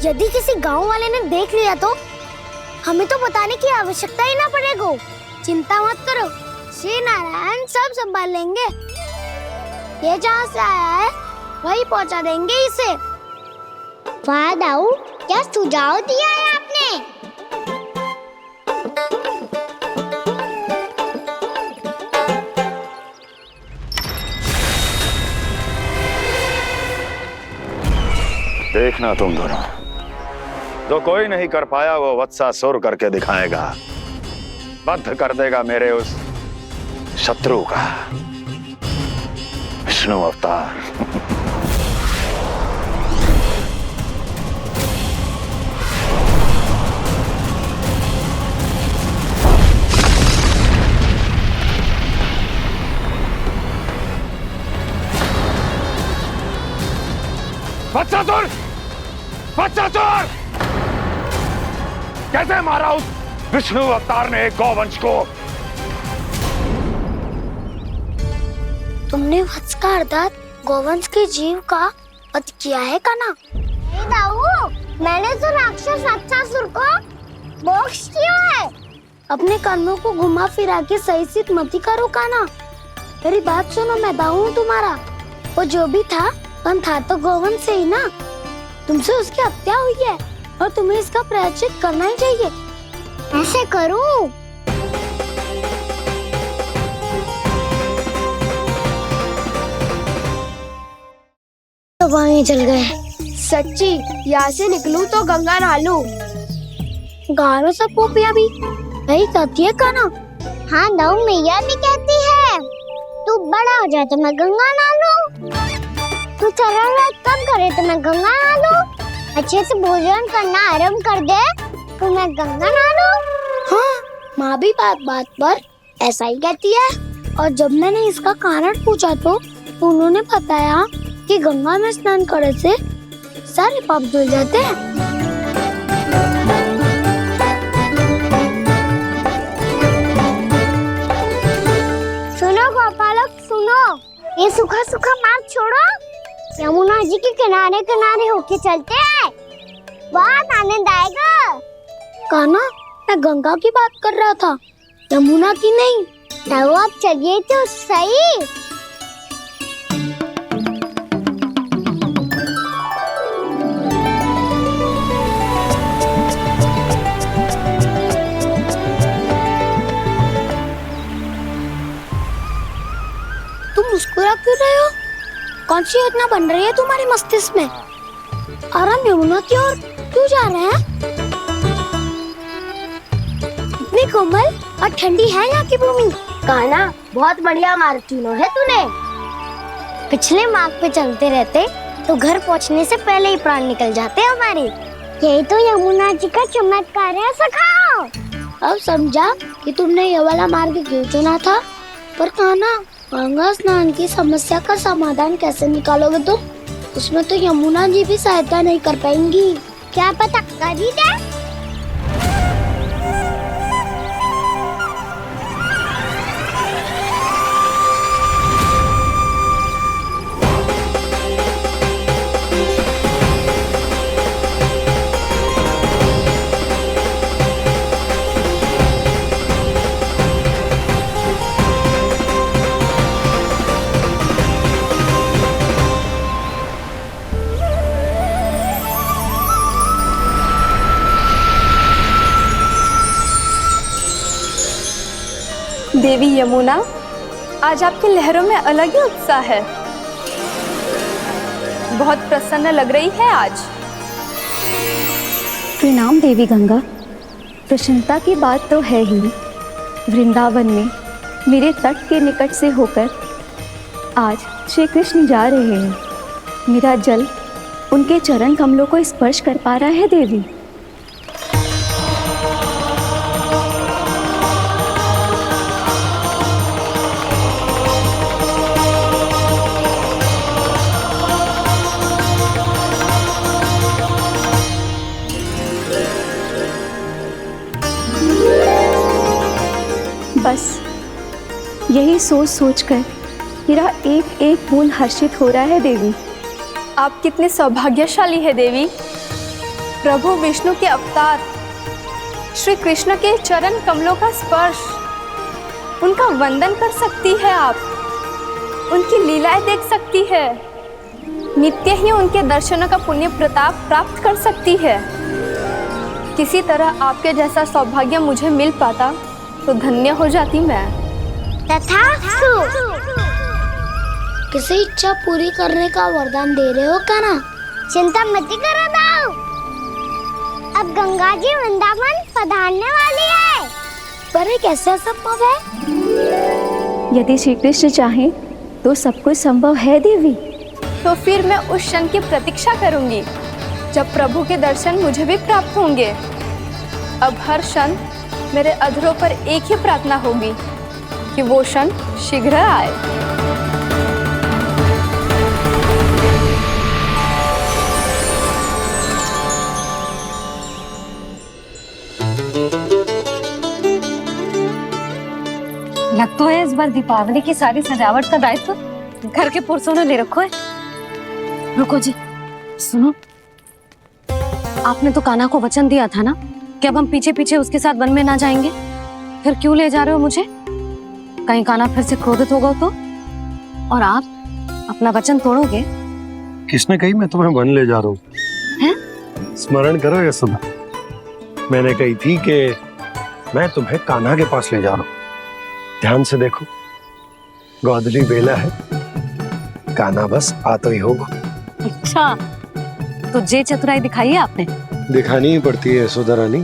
यदि किसी गांव वाले ने देख लिया तो हमें तो बताने की आवश्यकता ही ना पड़ेगा। चिंता मत करो, श्री नारायण सब संभाल लेंगे। ये जहाँ से आया है वही पहुँचा देंगे इसे। वाह दाऊ, क्या सुझाव दिया है आपने? देखना तुम दोनों, जो कोई नहीं कर पाया वो वत्सासुर करके दिखाएगा, बद्ध कर देगा मेरे उस शत्रु का विष्णु अवतार। वत्सासुर! वत्सासुर! कैसे मारा उस विष्णु अवतार ने गौवंश को? तुमने वत्स का अर्थात गौवंश के जीव का वध किया है कान्हा? नहीं दाऊ, मैंने तो राक्षस वत्सासुर को मोक्ष किया है। अपने कानों को घुमा फिरा के सही सिद्ध मत करो कान्हा। मेरी बात सुनो, मैं दाऊ हूँ तुम्हारा। वो जो भी था था तो गोवंश से ही ना। तुमसे उसकी हत्या हुई है और तुम्हें इसका प्रायश्चित करना ही चाहिए। ऐसे करूं? तो वहीं चल गए। सच्ची, यहाँ से निकलूं तो गंगा नहा लूं। गारो सब पोपिया भी यही कहती है कान्हा। हाँ दाऊ, मैया भी कहती है तू बड़ा हो जाए तो मैं गंगा नहा लूं, तू चरण व्रत कम करे तो मैं गंगा नहा लूं, अच्छे से भोजन करना आरंभ कर दे तो मैं गंगा नहा लूं। हाँ, माँ भी बात बात पर ऐसा ही कहती है। और जब मैंने इसका कारण पूछा तो उन्होंने बताया कि गंगा में स्नान करने से सारे पाप धुल जाते हैं। सुनो गोपालक, सुनो, ये सूखा सूखा मार्ग छोड़ो, यमुना जी के किनारे किनारे होके चलते हैं, बहुत आनंद आएगा। कान्हा, मैं गंगा की बात कर रहा था, यमुना की नहीं। तो आप चलिए तो सही। तुम मुस्कुरा क्यों रहे हो? कौन सी योजना बन रही है तुम्हारे मस्तिष्क में? और हम यमुना की ओर क्यों जा रहे हैं? इतनी कोमल और ठंडी है यहाँ की भूमि। कान्हा, बहुत बढ़िया मार्ग चुना है तूने। पिछले मार्ग पे चलते रहते तो घर पहुँचने से पहले ही प्राण निकल जाते हमारे। यही तो यमुना जी का चमत्कार है सखाओ। अब समझा कि तुमने ये वाला मार्ग क्यों चुना था। पर कान्हा, गंगा स्नान की समस्या का समाधान कैसे निकालोगे तुम? उसमें तो यमुना जी भी सहायता नहीं कर पाएंगी। क्या पता कर ही दे। देवी यमुना, आज आपकी लहरों में अलग ही उत्साह है। बहुत प्रसन्न लग रही है आज। प्रणाम देवी गंगा। प्रसन्नता की बात तो है ही। वृंदावन में मेरे तट के निकट से होकर आज श्री कृष्ण जा रहे हैं। मेरा जल उनके चरण कमलों को स्पर्श कर पा रहा है देवी। बस यही सोच सोचकर मेरा एक एक मूल हर्षित हो रहा है देवी। आप कितने सौभाग्यशाली है देवी। प्रभु विष्णु के अवतार श्री कृष्ण के चरण कमलों का स्पर्श, उनका वंदन कर सकती है आप, उनकी लीलाएं देख सकती है, नित्य ही उनके दर्शनों का पुण्य प्रताप प्राप्त कर सकती है। किसी तरह आपके जैसा सौभाग्य मुझे मिल पाता तो धन्य हो जाती मैं। तथास्तु। किसी इच्छा पूरी करने का वरदान दे रहे हो क्या ना? चिंता मत करो दाऊ, अब गंगा जी वृंदावन पधारने वाली है। पर ये कैसे संभव है? यदि श्री कृष्ण चाहे तो सब कुछ संभव है देवी। तो फिर मैं उस क्षण की प्रतीक्षा करूंगी जब प्रभु के दर्शन मुझे भी प्राप्त होंगे। अब हर क्षण मेरे अधरों पर एक ही प्रार्थना होगी कि वो क्षण शीघ्र आए। लग तो है इस बार दीपावली की सारी सजावट का दायित्व घर के पुरुषों ने ले रखो है। रुको जी, सुनो, आपने तो कान्हा को वचन दिया था ना कि अब हम पीछे पीछे उसके साथ वन में ना जाएंगे। फिर क्यों ले जा रहे हो मुझे? कहीं कान्हा फिर से क्रोधित होगा तो? और आप अपना वचन तोड़ोगे? किसने कही मैं तुम्हें वन ले जा रहा हूँ? स्मरण करो यशोदा, मैंने कही थी कि मैं तुम्हें कान्हा के पास ले जा रहा हूँ। ध्यान से देखो, गोदली बेला है, कान्हा बस आता ही होगा। अच्छा, तो जे चतुराई दिखाई है आपने? दिखानी ही पड़ती है यशोदा रानी,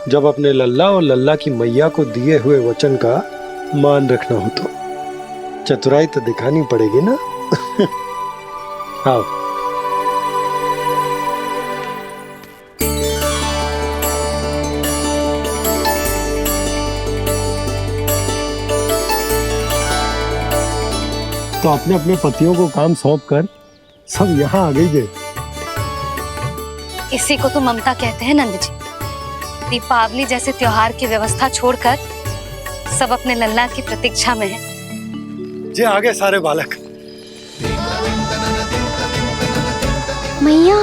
जब अपने लल्ला और लल्ला की मैया को दिए हुए वचन का मान रखना हो तो चतुराई तो दिखानी पड़ेगी ना। आओ। तो अपने अपने पतियों को काम सौंप कर सब यहाँ आ गई थे। इसी को तो ममता कहते हैं नंद जी। दीपावली जैसे त्योहार की व्यवस्था छोड़कर सब अपने लल्ला की प्रतीक्षा में हैं। जे आगे सारे बालक। मैया,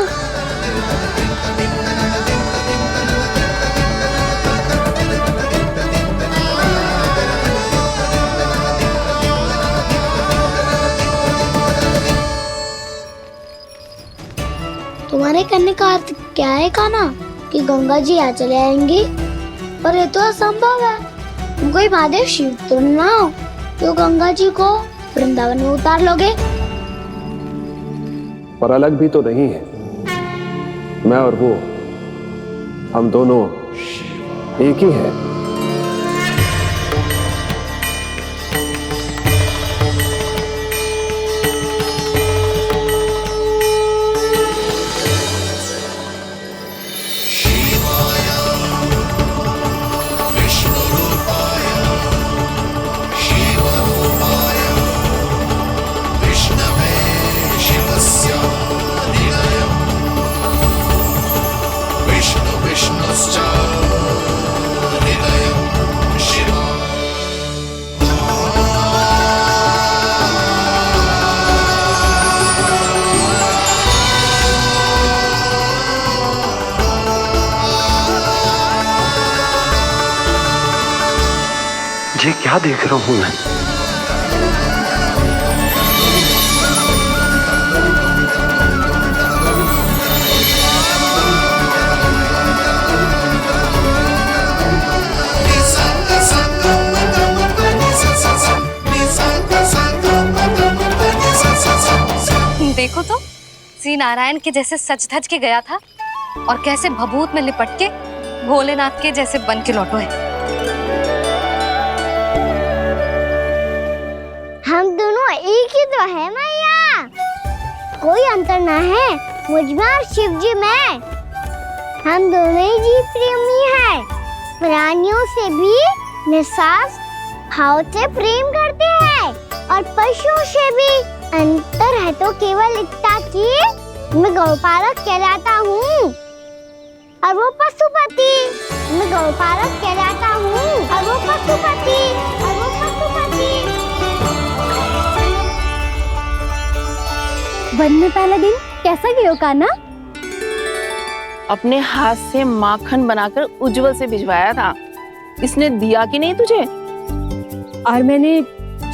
तुम्हारे कहने का अर्थ क्या है कान्हा? कि गंगा जी यहाँ चले आएंगी? पर ये तो असंभव है। तुम कोई महादेव शिव तो ना हो तो गंगा जी को वृंदावन में उतार लोगे? पर अलग भी तो नहीं है। मैं और वो, हम दोनों एक ही हैं। ये क्या देख रहा हूं मैं? देखो तो, श्री नारायण के जैसे सच धज के गया था और कैसे भभूत में लिपट के भोलेनाथ के जैसे बन के लौटो है। एक ही तो है मैया, कोई अंतर ना है मुझ में और शिव जी में। हम दोनों ही जीव प्रेमी हैं, प्राणियों से भी निस्वार्थ भाव से प्रेम करते हैं और पशुओं से भी। अंतर है तो केवल इतना कि मैं गौपालक कहलाता हूँ और वो पशुपति। मैं गौपालक कहलाता हूँ और वो पशुपति। वन में पहला दिन कैसा गया कान्हा? अपने हाथ से माखन बनाकर उज्जवल से भिजवाया था, इसने दिया कि नहीं तुझे? और मैंने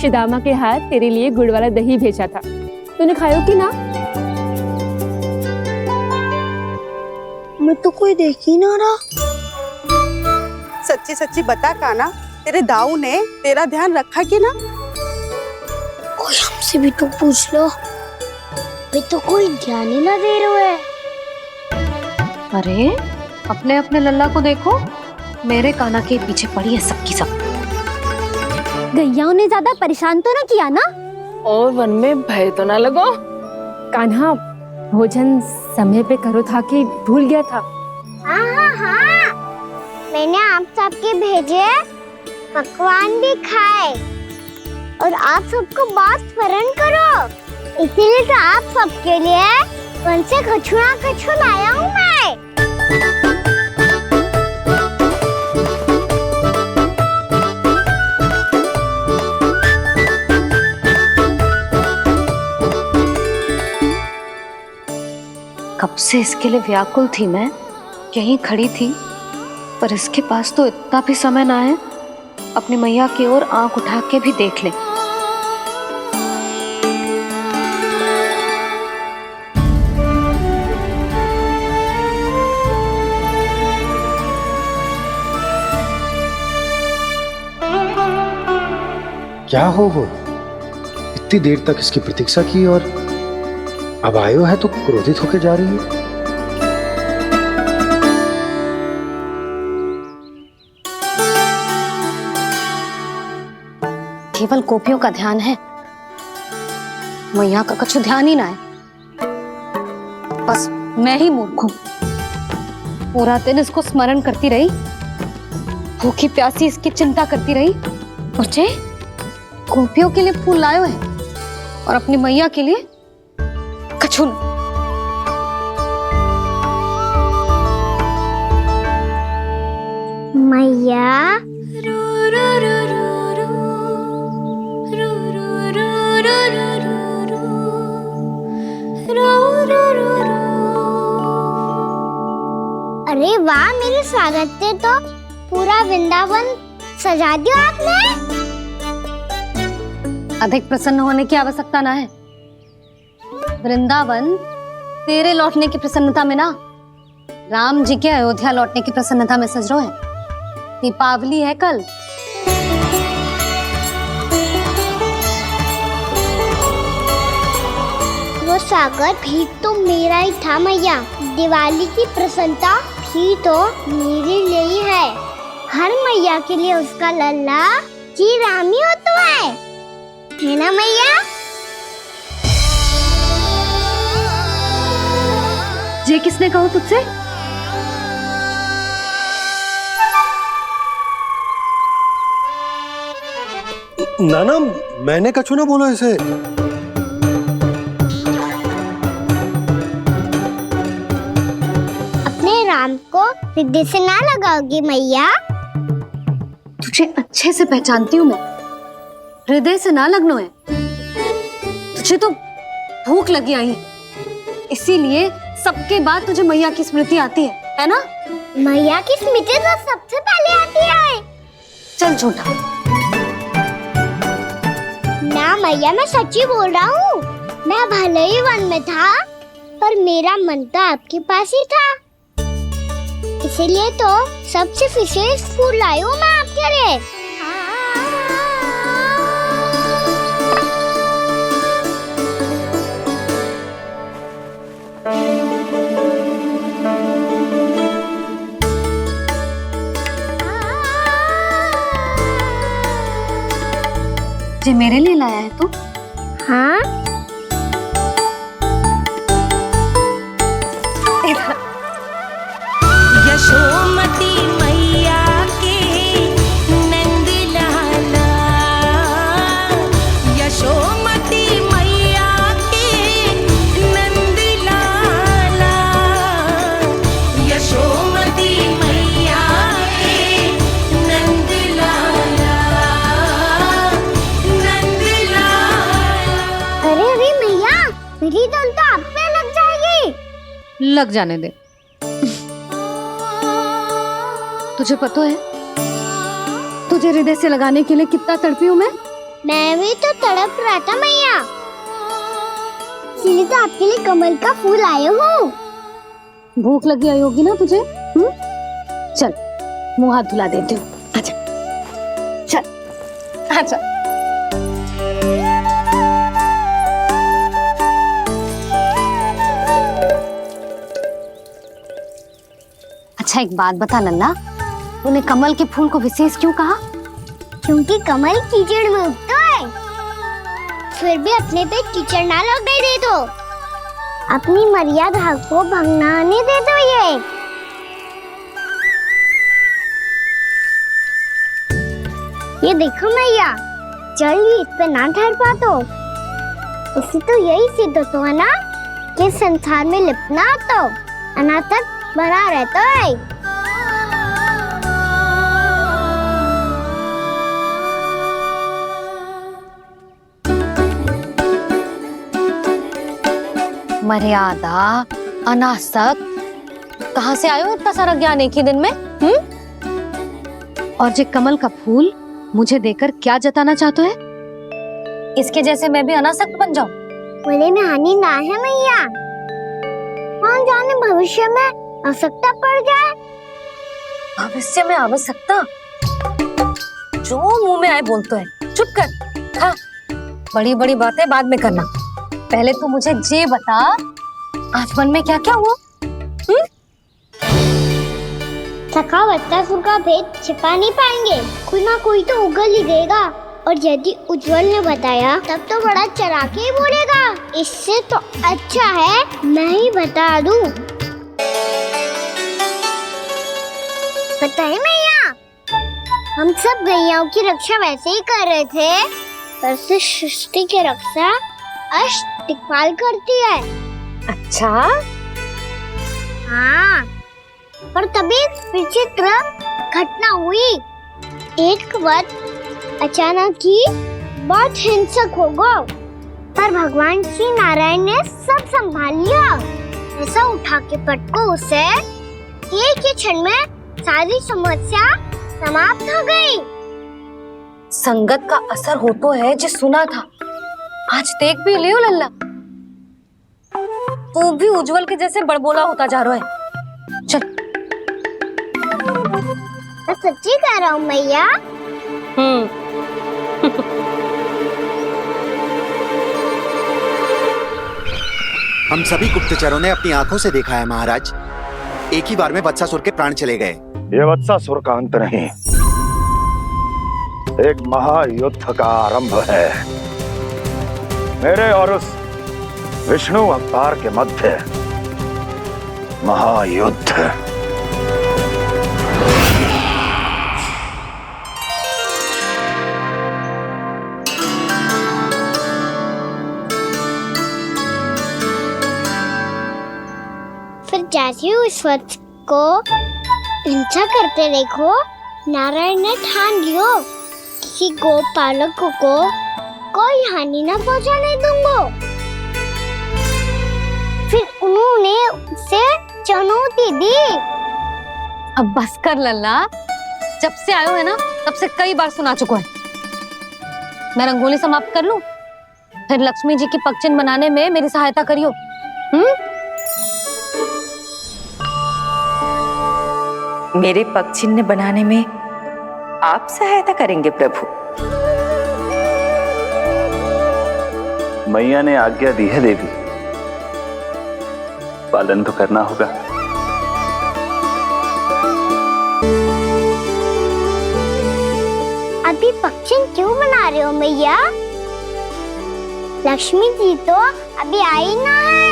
शिदामा के हाथ तेरे लिए गुड़ वाला दही भेजा था, तूने खाया कि ना? मैं तो कोई देख ही ना रहा। सच्ची सच्ची बता कान्हा, तेरे दाऊ ने तेरा ध्यान रखा कि ना? कोई हमसे भी तो पूछ लो, वे तो कोई ध्यान ही ना दे रहे हैं। अरे अपने अपने लल्ला को देखो, मेरे कान्हा के पीछे पड़ी है सबकी सब। गैयाओं ने ज्यादा परेशान तो ना किया ना? और वन में भय तो ना लगो? कान्हा भोजन समय पे करो था कि भूल गया था? हाँ, मैंने आप सबके भेजे पकवान भी खाए और आप सबको बात स्मरण करो, इसीलिए तो आप सबके लिए वन से कछुआ लाया हूँ मैं। कब से इसके लिए व्याकुल थी मैं, यहीं खड़ी थी, पर इसके पास तो इतना भी समय ना है अपनी मैया की ओर आंख उठा के भी देख ले। क्या हो इतनी देर तक इसकी प्रतीक्षा की और अब आयो है तो क्रोधित होकर जा रही है। केवल गोपियों का ध्यान है, मैया का कुछ ध्यान ही ना है। बस मैं ही मूर्ख हूं, पूरा दिन इसको स्मरण करती रही, भूखी प्यासी इसकी चिंता करती रही, और जे गोपियों के लिए फूल लायो है और अपनी मैया के लिए कछु न। मैया अरे वाह, मेरे स्वागत से तो पूरा वृंदावन सजा दिया आपने। अधिक प्रसन्न होने की आवश्यकता ना है। वृंदावन तेरे लौटने की प्रसन्नता में ना, राम जी के अयोध्या लौटने की प्रसन्नता में सज रहे हैं। दीपावली है कल। वो स्वागत भी तो मेरा ही था मैया, दिवाली की प्रसन्नता भी तो मेरे लिए ही है। हर मैया के लिए उसका लल्ला जी राम ही होता है ना मैया? ये किसने कहा तुझसे? नाना, मैंने कछु ना बोला इसे। अपने राम को हृदय से ना लगाओगी मैया? तुझे अच्छे से पहचानती हूँ मैं, हृदय से ना लगनो है। तुझे तो भूख लगी आई, इसीलिए सबके बाद तुझे मैया की स्मृति आती है ना? मैया की स्मृति तो सबसे पहले आती है। चल झूठा ना मैया, मैं सच्ची बोल रहा हूँ। मैं भले ही वन में था, पर मेरा मन तो आपके पास ही था, इसीलिए तो सबसे विशेष फूल लाई हूँ मैं आपके लिए। ये मेरे लिए लाया है तू? हाथ पे लग जाएगी। लग जाने दे। तुझे पता है तुझे हृदय से लगाने के लिए कितना तड़पी हूँ मैं भी तो तड़प रहा था मैया, इसलिए तो आपके लिए कमल का फूल आए हूँ। भूख लगी आई होगी ना तुझे? चल मुंह हाथ धुला देती हूँ। आजा चल आजा। अच्छा एक बात बता लल्ला, तूने कमल के फूल को विशेष क्यों कहा? क्योंकि कमल कीचड़ में उगता है, फिर भी अपने पे कीचड़ ना लगने दे दो, अपनी मर्यादा को भंगना नहीं दे दो। ये देखो मैया, जल भी इस पे ना ठहर पा तो उससे तो यही सिद्ध होता है ना कि संसार में लिपना तो अनाथ तक बना रहता है। मर्यादा, अनासक, कहाँ से आयो इतना सारा ज्ञान एक ही दिन में? और जे कमल का फूल मुझे देकर क्या जताना चाहते है? इसके जैसे मैं भी अनासक्त बन जाऊं? बोले में हानि ना है मैया, कौन जाने भविष्य में आवश्यकता पड़ जाए। भविष्य में आवश्यकता? जो मुंह में आए बोलते है, चुप कर। हाँ, बड़ी बड़ी बातें बाद में करना, पहले तू मुझे ये बता आज मन में क्या क्या हुआ? सखावत्तासुर का भेद छिपा नहीं पाएंगे, कोई ना कोई तो उगल ही देगा, और यदि उज्जवल ने बताया तब तो बड़ा चढ़ा के ही बोलेगा। इससे तो अच्छा है मैं ही बता दूं। पता है मैया, हम सब गैयाओं की रक्षा वैसे ही कर रहे थे, वैसे सृष्टि की रक्षा अष्ट दिक्पाल करती है। अच्छा? हाँ, पर तभी विचित्र घटना हुई। एक वक्त अचानक ही बहुत हिंसक हो गया, पर भगवान श्री नारायण ने सब संभाल लिया। ऐसा उठा के पटको उसे, एक ही क्षण में सारी समस्या समाप्त हो गई। संगत का असर हो तो है जो सुना था, आज देख भी लियो लल्ला, तू भी उज्जवल के जैसे बड़बोला होता जा रहा है। चल। मैं सच्ची कह रहा हूँ मैया। हम सभी गुप्तचरों ने अपनी आंखों से देखा है महाराज, एक ही बार में वत्सासुर के प्राण चले गए। ये वत्सासुर का अंत नहीं, एक महायुद्ध का आरंभ है, मेरे और उस विष्णु अवतार के मध्य महायुद्ध। फिर जैसे ही उस वक्त को हिंसा करते देखो, नारायण ने ठान लियो किसी गोपालक को कोई हानि न पहुंचाने दूंगा। फिर उन्होंने उसे चुनौती दी। अब बस कर लल्ला, जब से आयो है ना तब से कई बार सुना चुका है। मैं रंगोली समाप्त कर लूं, फिर लक्ष्मी जी की पगचिन बनाने में मेरी सहायता करियो। मेरे पग चिन्ह बनाने में आप सहायता करेंगे प्रभु? मैया ने आज्ञा दी है देवी, पालन तो करना होगा। अभी पगचिन क्यों बना रहे हो मैया? लक्ष्मी जी तो अभी आई ना है।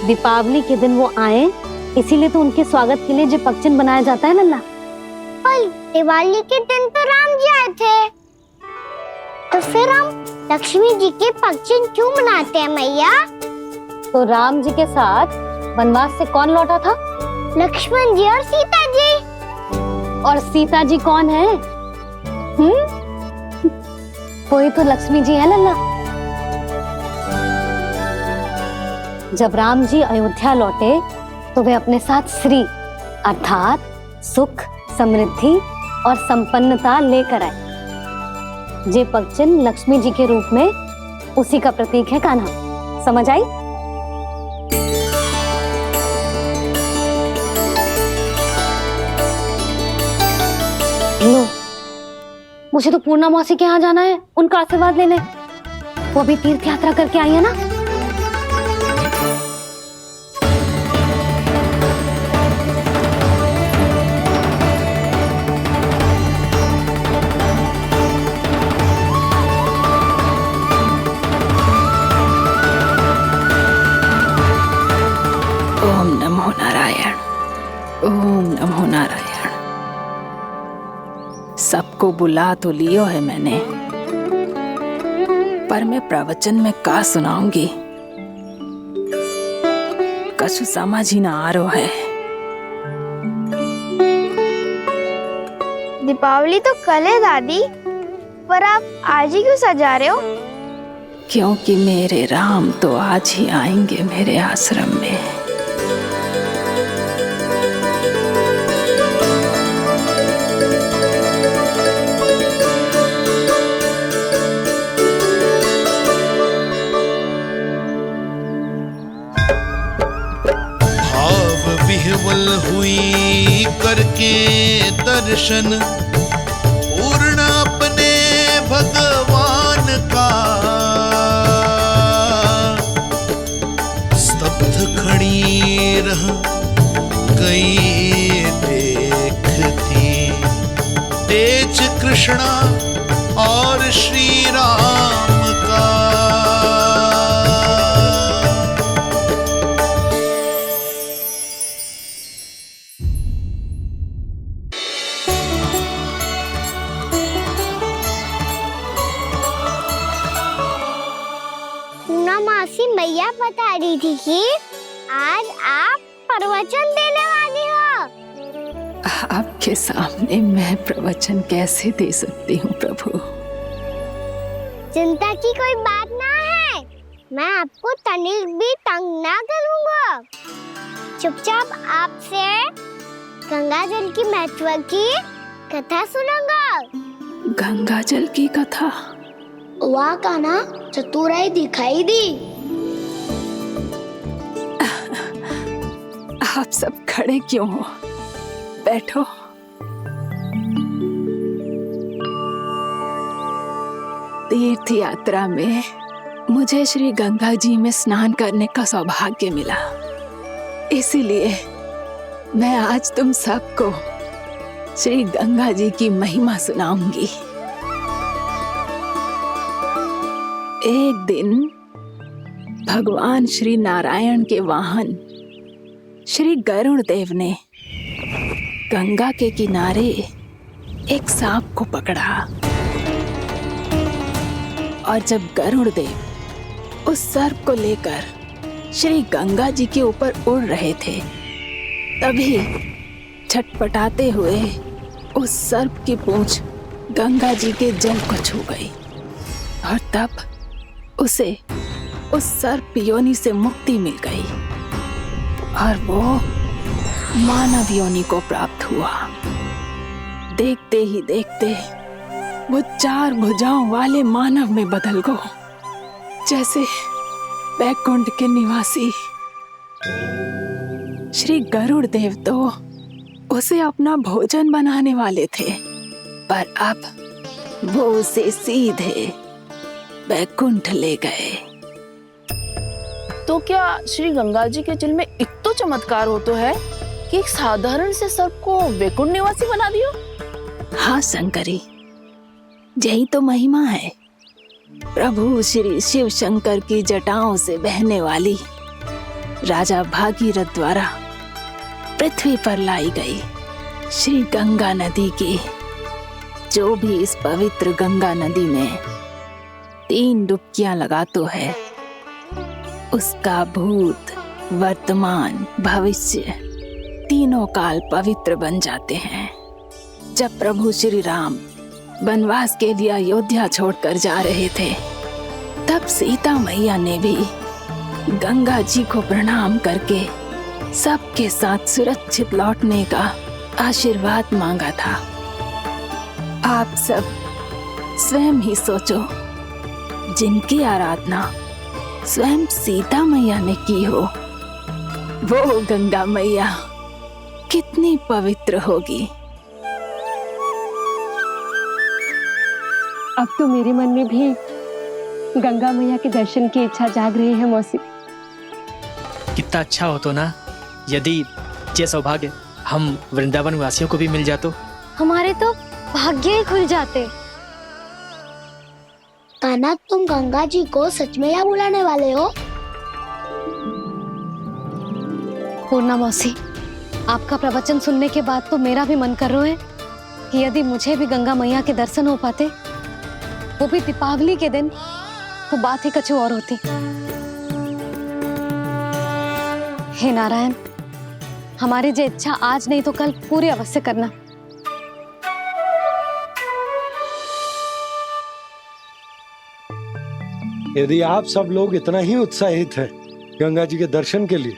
दीपावली के दिन वो आए, इसीलिए तो उनके स्वागत के लिए जो पगचिन बनाया जाता है लल्ला। पर दिवाली के दिन तो राम जी आए थे, तो फिर हम लक्ष्मी जी के पगचिन क्यों बनाते हैं मैया? तो राम जी के साथ वनवास से कौन लौटा था? लक्ष्मण जी और सीता जी। और सीता जी कौन है? वही तो लक्ष्मी जी है लल्ला। जब राम जी अयोध्या लौटे तो वे अपने साथ श्री अर्थात सुख, समृद्धि और संपन्नता लेकर आए। जे पगचिन लक्ष्मी जी के रूप में उसी का प्रतीक है कान्हा। समझ आई? लो, मुझे तो पूर्णा मौसी के यहाँ जाना है, उनका आशीर्वाद लेने। वो अभी तीर्थ यात्रा करके आई है ना। ओम नमो नारायण, ओम नमो नारायण। सबको बुला तो लियो है मैंने, पर मैं प्रवचन में का सुनाऊंगी, कछु समझ ही ना आ रहा है। दीपावली तो कल है दादी, पर आप आज ही क्यों सजा रहे हो? क्योंकि मेरे राम तो आज ही आएंगे मेरे आश्रम में। विह्वल हुई करके दर्शन पूर्ण अपने भगवान का, स्तब्ध खड़ी रह गई देखती तेज कृष्णा और श्री राम का। मैया बता रही थी कि आज आप प्रवचन देने वाली हो। आपके सामने मैं प्रवचन कैसे दे सकती हूँ प्रभु? चिंता की कोई बात ना है, मैं आपको तनिक भी तंग ना करूँगा। चुपचाप आपसे गंगा जल की महत्व की कथा सुनूंगा। गंगा जल की कथा? वाह कान्हा, चतुराई दिखाई दी। आप सब खड़े क्यों हो? बैठो। तीर्थ यात्रा में मुझे श्री गंगा जी में स्नान करने का सौभाग्य मिला, इसीलिए मैं आज तुम सबको श्री गंगा जी की महिमा सुनाऊंगी। एक दिन भगवान श्री नारायण के वाहन श्री गरुड़ देव ने गंगा के किनारे एक सांप को पकड़ा, और जब गरुड़ देव उस सर्प को लेकर श्री गंगा जी के ऊपर उड़ रहे थे, तभी छटपटाते हुए उस सर्प की पूंछ गंगा जी के जल को छू गई, और तब उसे उस सर्प योनि से मुक्ति मिल गई और वो मानव योनि को प्राप्त हुआ। देखते ही देखते वो 4 भुजाओं वाले मानव में बदल गया, जैसे बैकुंठ के निवासी। श्री गरुड़ देव तो उसे अपना भोजन बनाने वाले थे, पर अब वो उसे सीधे बैकुंठ ले गए। तो क्या श्री गंगा जी के जल में इतना चमत्कार हो तो है कि एक साधारण से सर्प को वैकुंठ निवासी बना दियो? हाँ शंकरी, यही तो महिमा है। प्रभु श्री शिव शंकर की जटाओं से बहने वाली राजा भागीरथ द्वारा पृथ्वी पर लाई गई श्री गंगा नदी की, जो भी इस पवित्र गंगा नदी में 3 डुबकियां लगातो है, उसका भूत, वर्तमान, भविष्य तीनों काल पवित्र बन जाते हैं। जब प्रभु श्री राम वनवास के लिए अयोध्या छोड़कर जा रहे थे, तब सीता मैया ने भी गंगा जी को प्रणाम करके सबके साथ सुरक्षित लौटने का आशीर्वाद मांगा था। आप सब स्वयं ही सोचो, जिनकी आराधना स्वयं सीता मैया ने की हो, वो गंगा मैया कितनी पवित्र होगी। अब तो मेरे मन में भी गंगा मैया के दर्शन की इच्छा जाग रही है मौसी। कितना अच्छा हो तो ना यदि ये सौभाग्य हम वृंदावन वासियों को भी मिल जातो। हमारे तो भाग्य ही खुल जाते। कान्हा, तुम गंगा जी को सच में यहाँ बुलाने वाले हो? पूर्णा मौसी, आपका प्रवचन सुनने के बाद तो मेरा भी मन कर रहा है कि यदि मुझे भी गंगा मैया के दर्शन हो पाते, वो भी दीपावली के दिन, तो बात ही कुछ और होती। हे नारायण, हमारी जो इच्छा आज नहीं तो कल पूरी अवश्य करना। यदि आप सब लोग इतना ही उत्साहित हैं गंगा जी के दर्शन के लिए,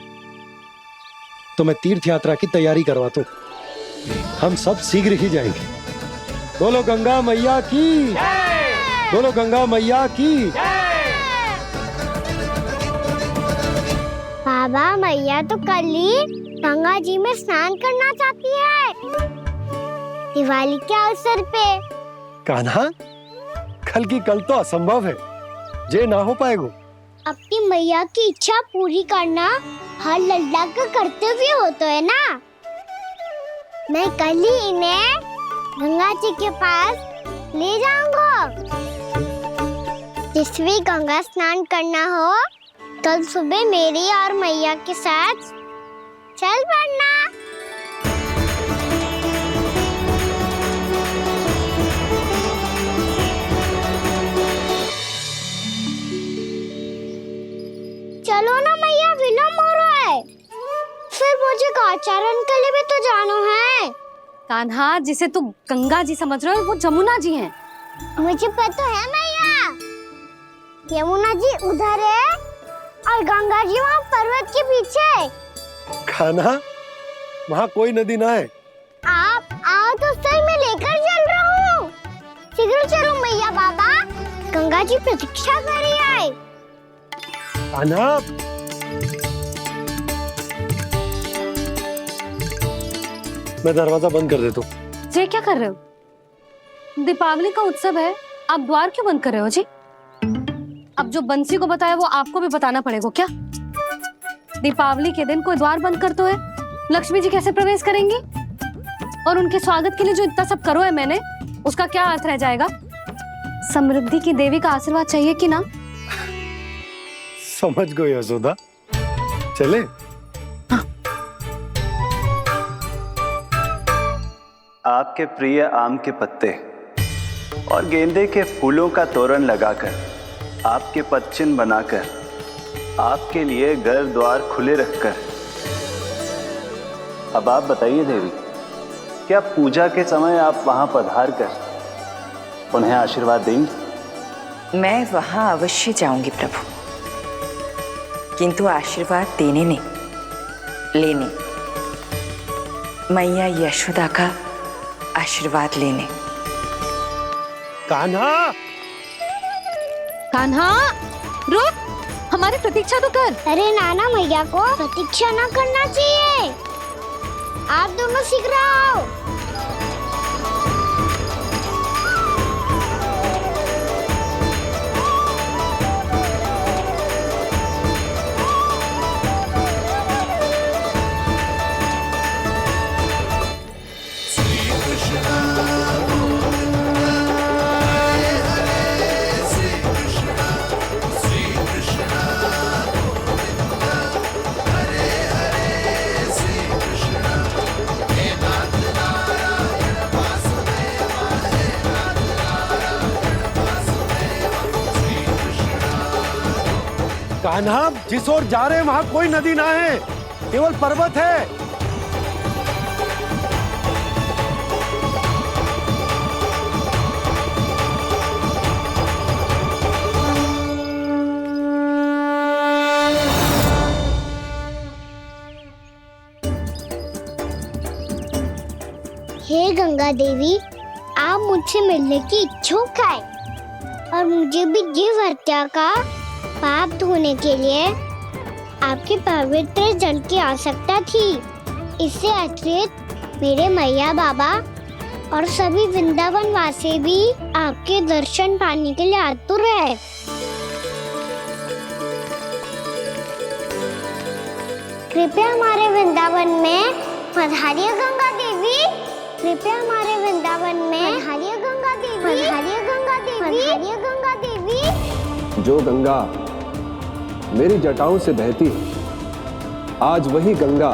तो मैं तीर्थ यात्रा की तैयारी करवाता हूँ। हम सब शीघ्र ही जाएंगे। बोलो गंगा मैया की, बोलो गंगा मैया की। बाबा, मैया तो कल ही गंगा जी में स्नान करना चाहती है, दिवाली के अवसर पे। कान्हा, कल की कल तो असंभव है, जे ना हो पाएगा। अपनी मैया की इच्छा पूरी करना हर लल्ला का कर्तव्य होता है ना। मैं कल ही इन्हें गंगा जी के पास ले जाऊंगा। जिस भी गंगा स्नान करना हो, कल सुबह मेरी और मैया के साथ चल पड़ना। चलो ना मैया, विलम्ब हो रहा है। फिर मुझे आचरण के लिए भी तो जाना है। कान्हा, जिसे तू गंगा जी समझ रहे हो, वो जमुना जी हैं। मुझे पता है मैया, यमुना जी उधर है और गंगा जी वहाँ पर्वत के पीछे। कान्हा, वहाँ कोई नदी ना है। आप आओ तो सही, मैं लेकर चल रहा हूँ। शीघ्र चलो मैया। बाबा, गंगा जी प्रतीक्षा कर रही है। कान्हा, मैं दरवाजा बंद कर देता हूँ। ये क्या कर रहे हो? दीपावली का उत्सव है, आप द्वार क्यों बंद कर रहे हो जी? अब जो बंसी को बताया वो आपको भी बताना पड़ेगा क्या? दीपावली के दिन कोई द्वार बंद कर तो है, लक्ष्मी जी कैसे प्रवेश करेंगी? और उनके स्वागत के लिए जो इतना सब करो है मैंने, उसका क्या अर्थ रह जाएगा? समृद्धि की देवी का आशीर्वाद चाहिए कि ना? समझ गई यशोदा, चले। आपके प्रिय आम के पत्ते और गेंदे के फूलों का तोरण लगाकर, आपके पदचिन्ह बनाकर, आपके लिए घर द्वार खुले रखकर, अब आप बताइए देवी, क्या पूजा के समय आप वहां पधार कर उन्हें आशीर्वाद देंगी? मैं वहां अवश्य जाऊंगी प्रभु, किंतु आशीर्वाद देने नहीं, लेने, मैया यशोदा का आशीर्वाद लेने। कान्हा, कान्हा, रुक, हमारी प्रतीक्षा तो कर। अरे नाना, मैया को प्रतीक्षा ना करना चाहिए। आप दोनों शीघ्र आओ। कान्हा, जिस ओर जा रहे हैं वहां कोई नदी ना है, केवल पर्वत है। गंगा देवी, आप मुझसे मिलने की इच्छुक है और मुझे भी जीव हत्या का पाप धोने के लिए आपके पवित्र जल की आवश्यकता थी। इससे अतिरिक्त मेरे मैया बाबा और सभी वृंदावन वासी भी आपके दर्शन पाने के लिए आतुर है। कृपया हमारे वृंदावन में पधारिए गंगा देवी। कृपया हमारे वृंदावन में पधारिए गंगा देवी। पधारिए गंगा देवी। पधारिए गंगा देवी। जो गंगा मेरी जटाओं से बहती है, आज वही गंगा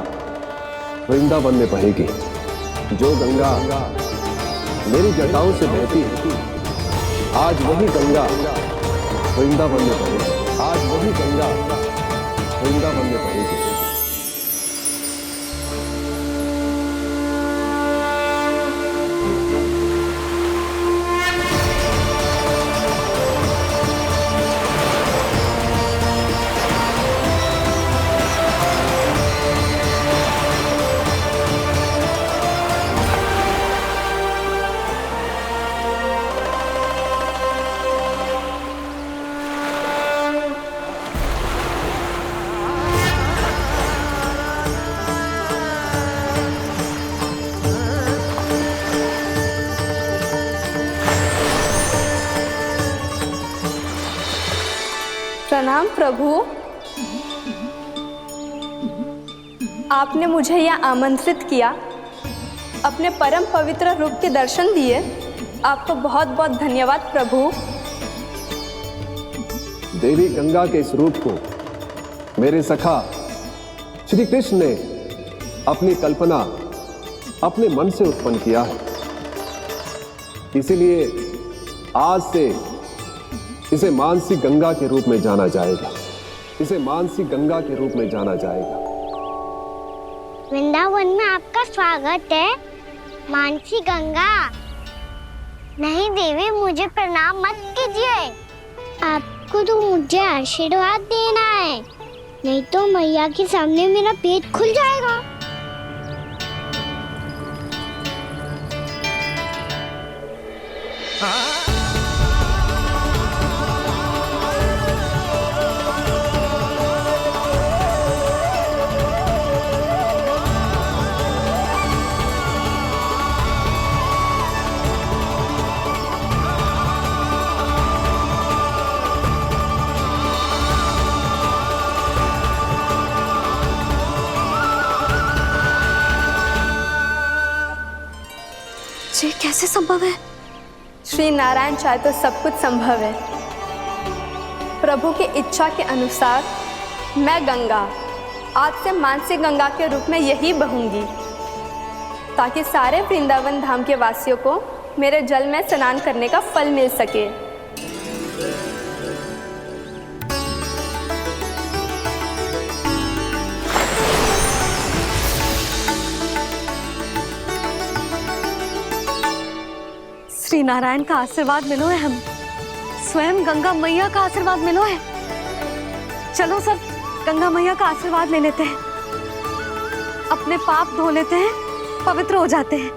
वृंदावन में बहेगी। जो गंगा मेरी जटाओं से बहती है, आज वही गंगा वृंदावन में बहेगी। आज वही गंगा वृंदावन में बहेगी। प्रणाम प्रभु। आपने मुझे यह आमंत्रित किया, अपने परम पवित्र रूप के दर्शन दिए। आपको बहुत बहुत धन्यवाद प्रभु। देवी गंगा के इस रूप को मेरे सखा श्री कृष्ण ने अपनी कल्पना अपने मन से उत्पन्न किया है। इसीलिए आज से इसे मानसी गंगा के रूप में जाना जाएगा। इसे मानसी गंगा के रूप में जाना जाएगा। वृंदावन में आपका स्वागत है मानसी गंगा। नहीं देवी, मुझे प्रणाम मत कीजिए। आपको तो मुझे आशीर्वाद देना है, नहीं तो मैया के सामने मेरा पेट खुल जाएगा। ये कैसे संभव है? श्री नारायण चाहे तो सब कुछ संभव है। प्रभु की इच्छा के अनुसार मैं गंगा आज से मानसी गंगा के रूप में यही बहूंगी, ताकि सारे वृंदावन धाम के वासियों को मेरे जल में स्नान करने का फल मिल सके। श्री नारायण का आशीर्वाद मिलो है, हम स्वयं गंगा मैया का आशीर्वाद मिलो है। चलो सब गंगा मैया का आशीर्वाद ले लेते हैं, अपने पाप धो लेते हैं, पवित्र हो जाते हैं।